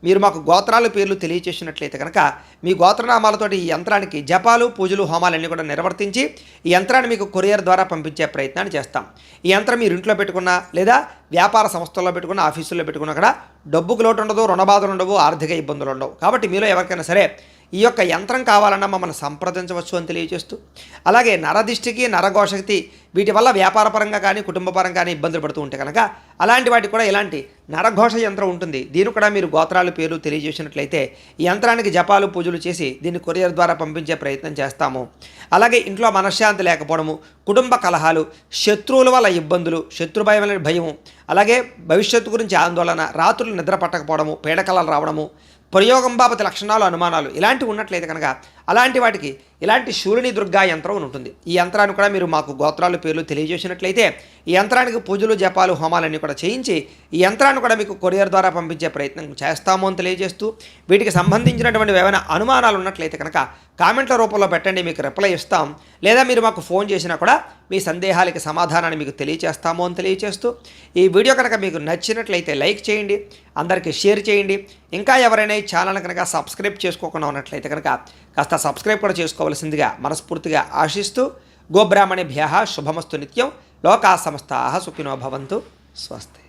మీరు మాకు గోత్రాల పేర్లు తెలియచేసినట్లయితే కనుక మీ గోత్రనామాలతోటి ఈ యంత్రానికి జపాలు, పూజలు, హోమాలన్నీ కూడా నిర్వర్తించి ఈ యంత్రాన్ని మీకు కొరియర్ ద్వారా పంపించే ప్రయత్నాన్ని చేస్తాం. ఈ యంత్రం మీరు ఇంట్లో పెట్టుకున్నా లేదా వ్యాపార సంస్థల్లో పెట్టుకున్న, ఆఫీసుల్లో పెట్టుకున్నా కూడా డబ్బుకు లోటు ఉండదు, రుణబాధలు ఉండవు, ఆర్థిక ఇబ్బందులు ఉండవు. కాబట్టి మీలో ఎవరికైనా సరే ఈ యొక్క యంత్రం కావాలన్నా మమ్మల్ని సంప్రదించవచ్చు అని తెలియజేస్తూ, అలాగే నరదిష్టికి, నరఘోషకి వీటి వల్ల వ్యాపారపరంగా కానీ కుటుంబపరంగా కానీ ఇబ్బందులు పడుతూ ఉంటే కనుక అలాంటి వాటికి కూడా ఇలాంటి నరఘోష యంత్రం ఉంటుంది. దీన్ని కూడా మీరు గోత్రాల పేర్లు తెలియజేసినట్లయితే ఈ యంత్రానికి జపాలు, పూజలు చేసి దీన్ని కొరియర్ ద్వారా పంపించే ప్రయత్నం చేస్తాము. అలాగే ఇంట్లో మనశ్శాంతి లేకపోవడము, కుటుంబ కలహాలు, శత్రువుల వల్ల ఇబ్బందులు, శత్రుభయం అనే భయము, అలాగే భవిష్యత్తు గురించి ఆందోళన, రాత్రులు నిద్ర పట్టకపోవడము, పీడకలలు రావడము, ప్రయోగం బాబతి లక్షణాలు, అనుమానాలు ఇలాంటివి ఉన్నట్లయితే కనుక అలాంటి వాటికి ఇలాంటి శూలిని దుర్గా యంత్రం ఉంటుంది. ఈ యంత్రాన్ని కూడా మీరు మాకు గోత్రాలు పేర్లు తెలియజేసినట్లయితే ఈ యంత్రానికి పూజలు, జపాలు, హోమాలన్నీ కూడా చేయించి ఈ యంత్రాన్ని కూడా మీకు కొరియర్ ద్వారా పంపించే ప్రయత్నం చేస్తాము అని తెలియజేస్తూ, వీటికి సంబంధించినటువంటి ఏమైనా అనుమానాలు ఉన్నట్లయితే కనుక కామెంట్ల రూపంలో పెట్టండి, మీకు రిప్లై ఇస్తాం. లేదా మీరు మాకు ఫోన్ చేసినా కూడా మీ సందేహాలకి సమాధానాన్ని మీకు తెలియజేస్తాము అని తెలియజేస్తూ, ఈ వీడియో కనుక మీకు నచ్చినట్లయితే లైక్ చేయండి, అందరికీ షేర్ చేయండి. ఇంకా ఎవరైనా ఈ ఛానల్ కనుక సబ్స్క్రైబ్ చేసుకోకుండా ఉన్నట్లయితే కనుక కాస్త సబ్స్క్రైబ్ కూడా చేసుకోవాల్సిందిగా మనస్ఫూర్తిగా ఆశిస్తూ, గోబ్రాహ్మణేభ్యః శుభమస్తు నిత్యం, లోకా సమస్తాః సుఖినో భవంతు. స్వస్తి.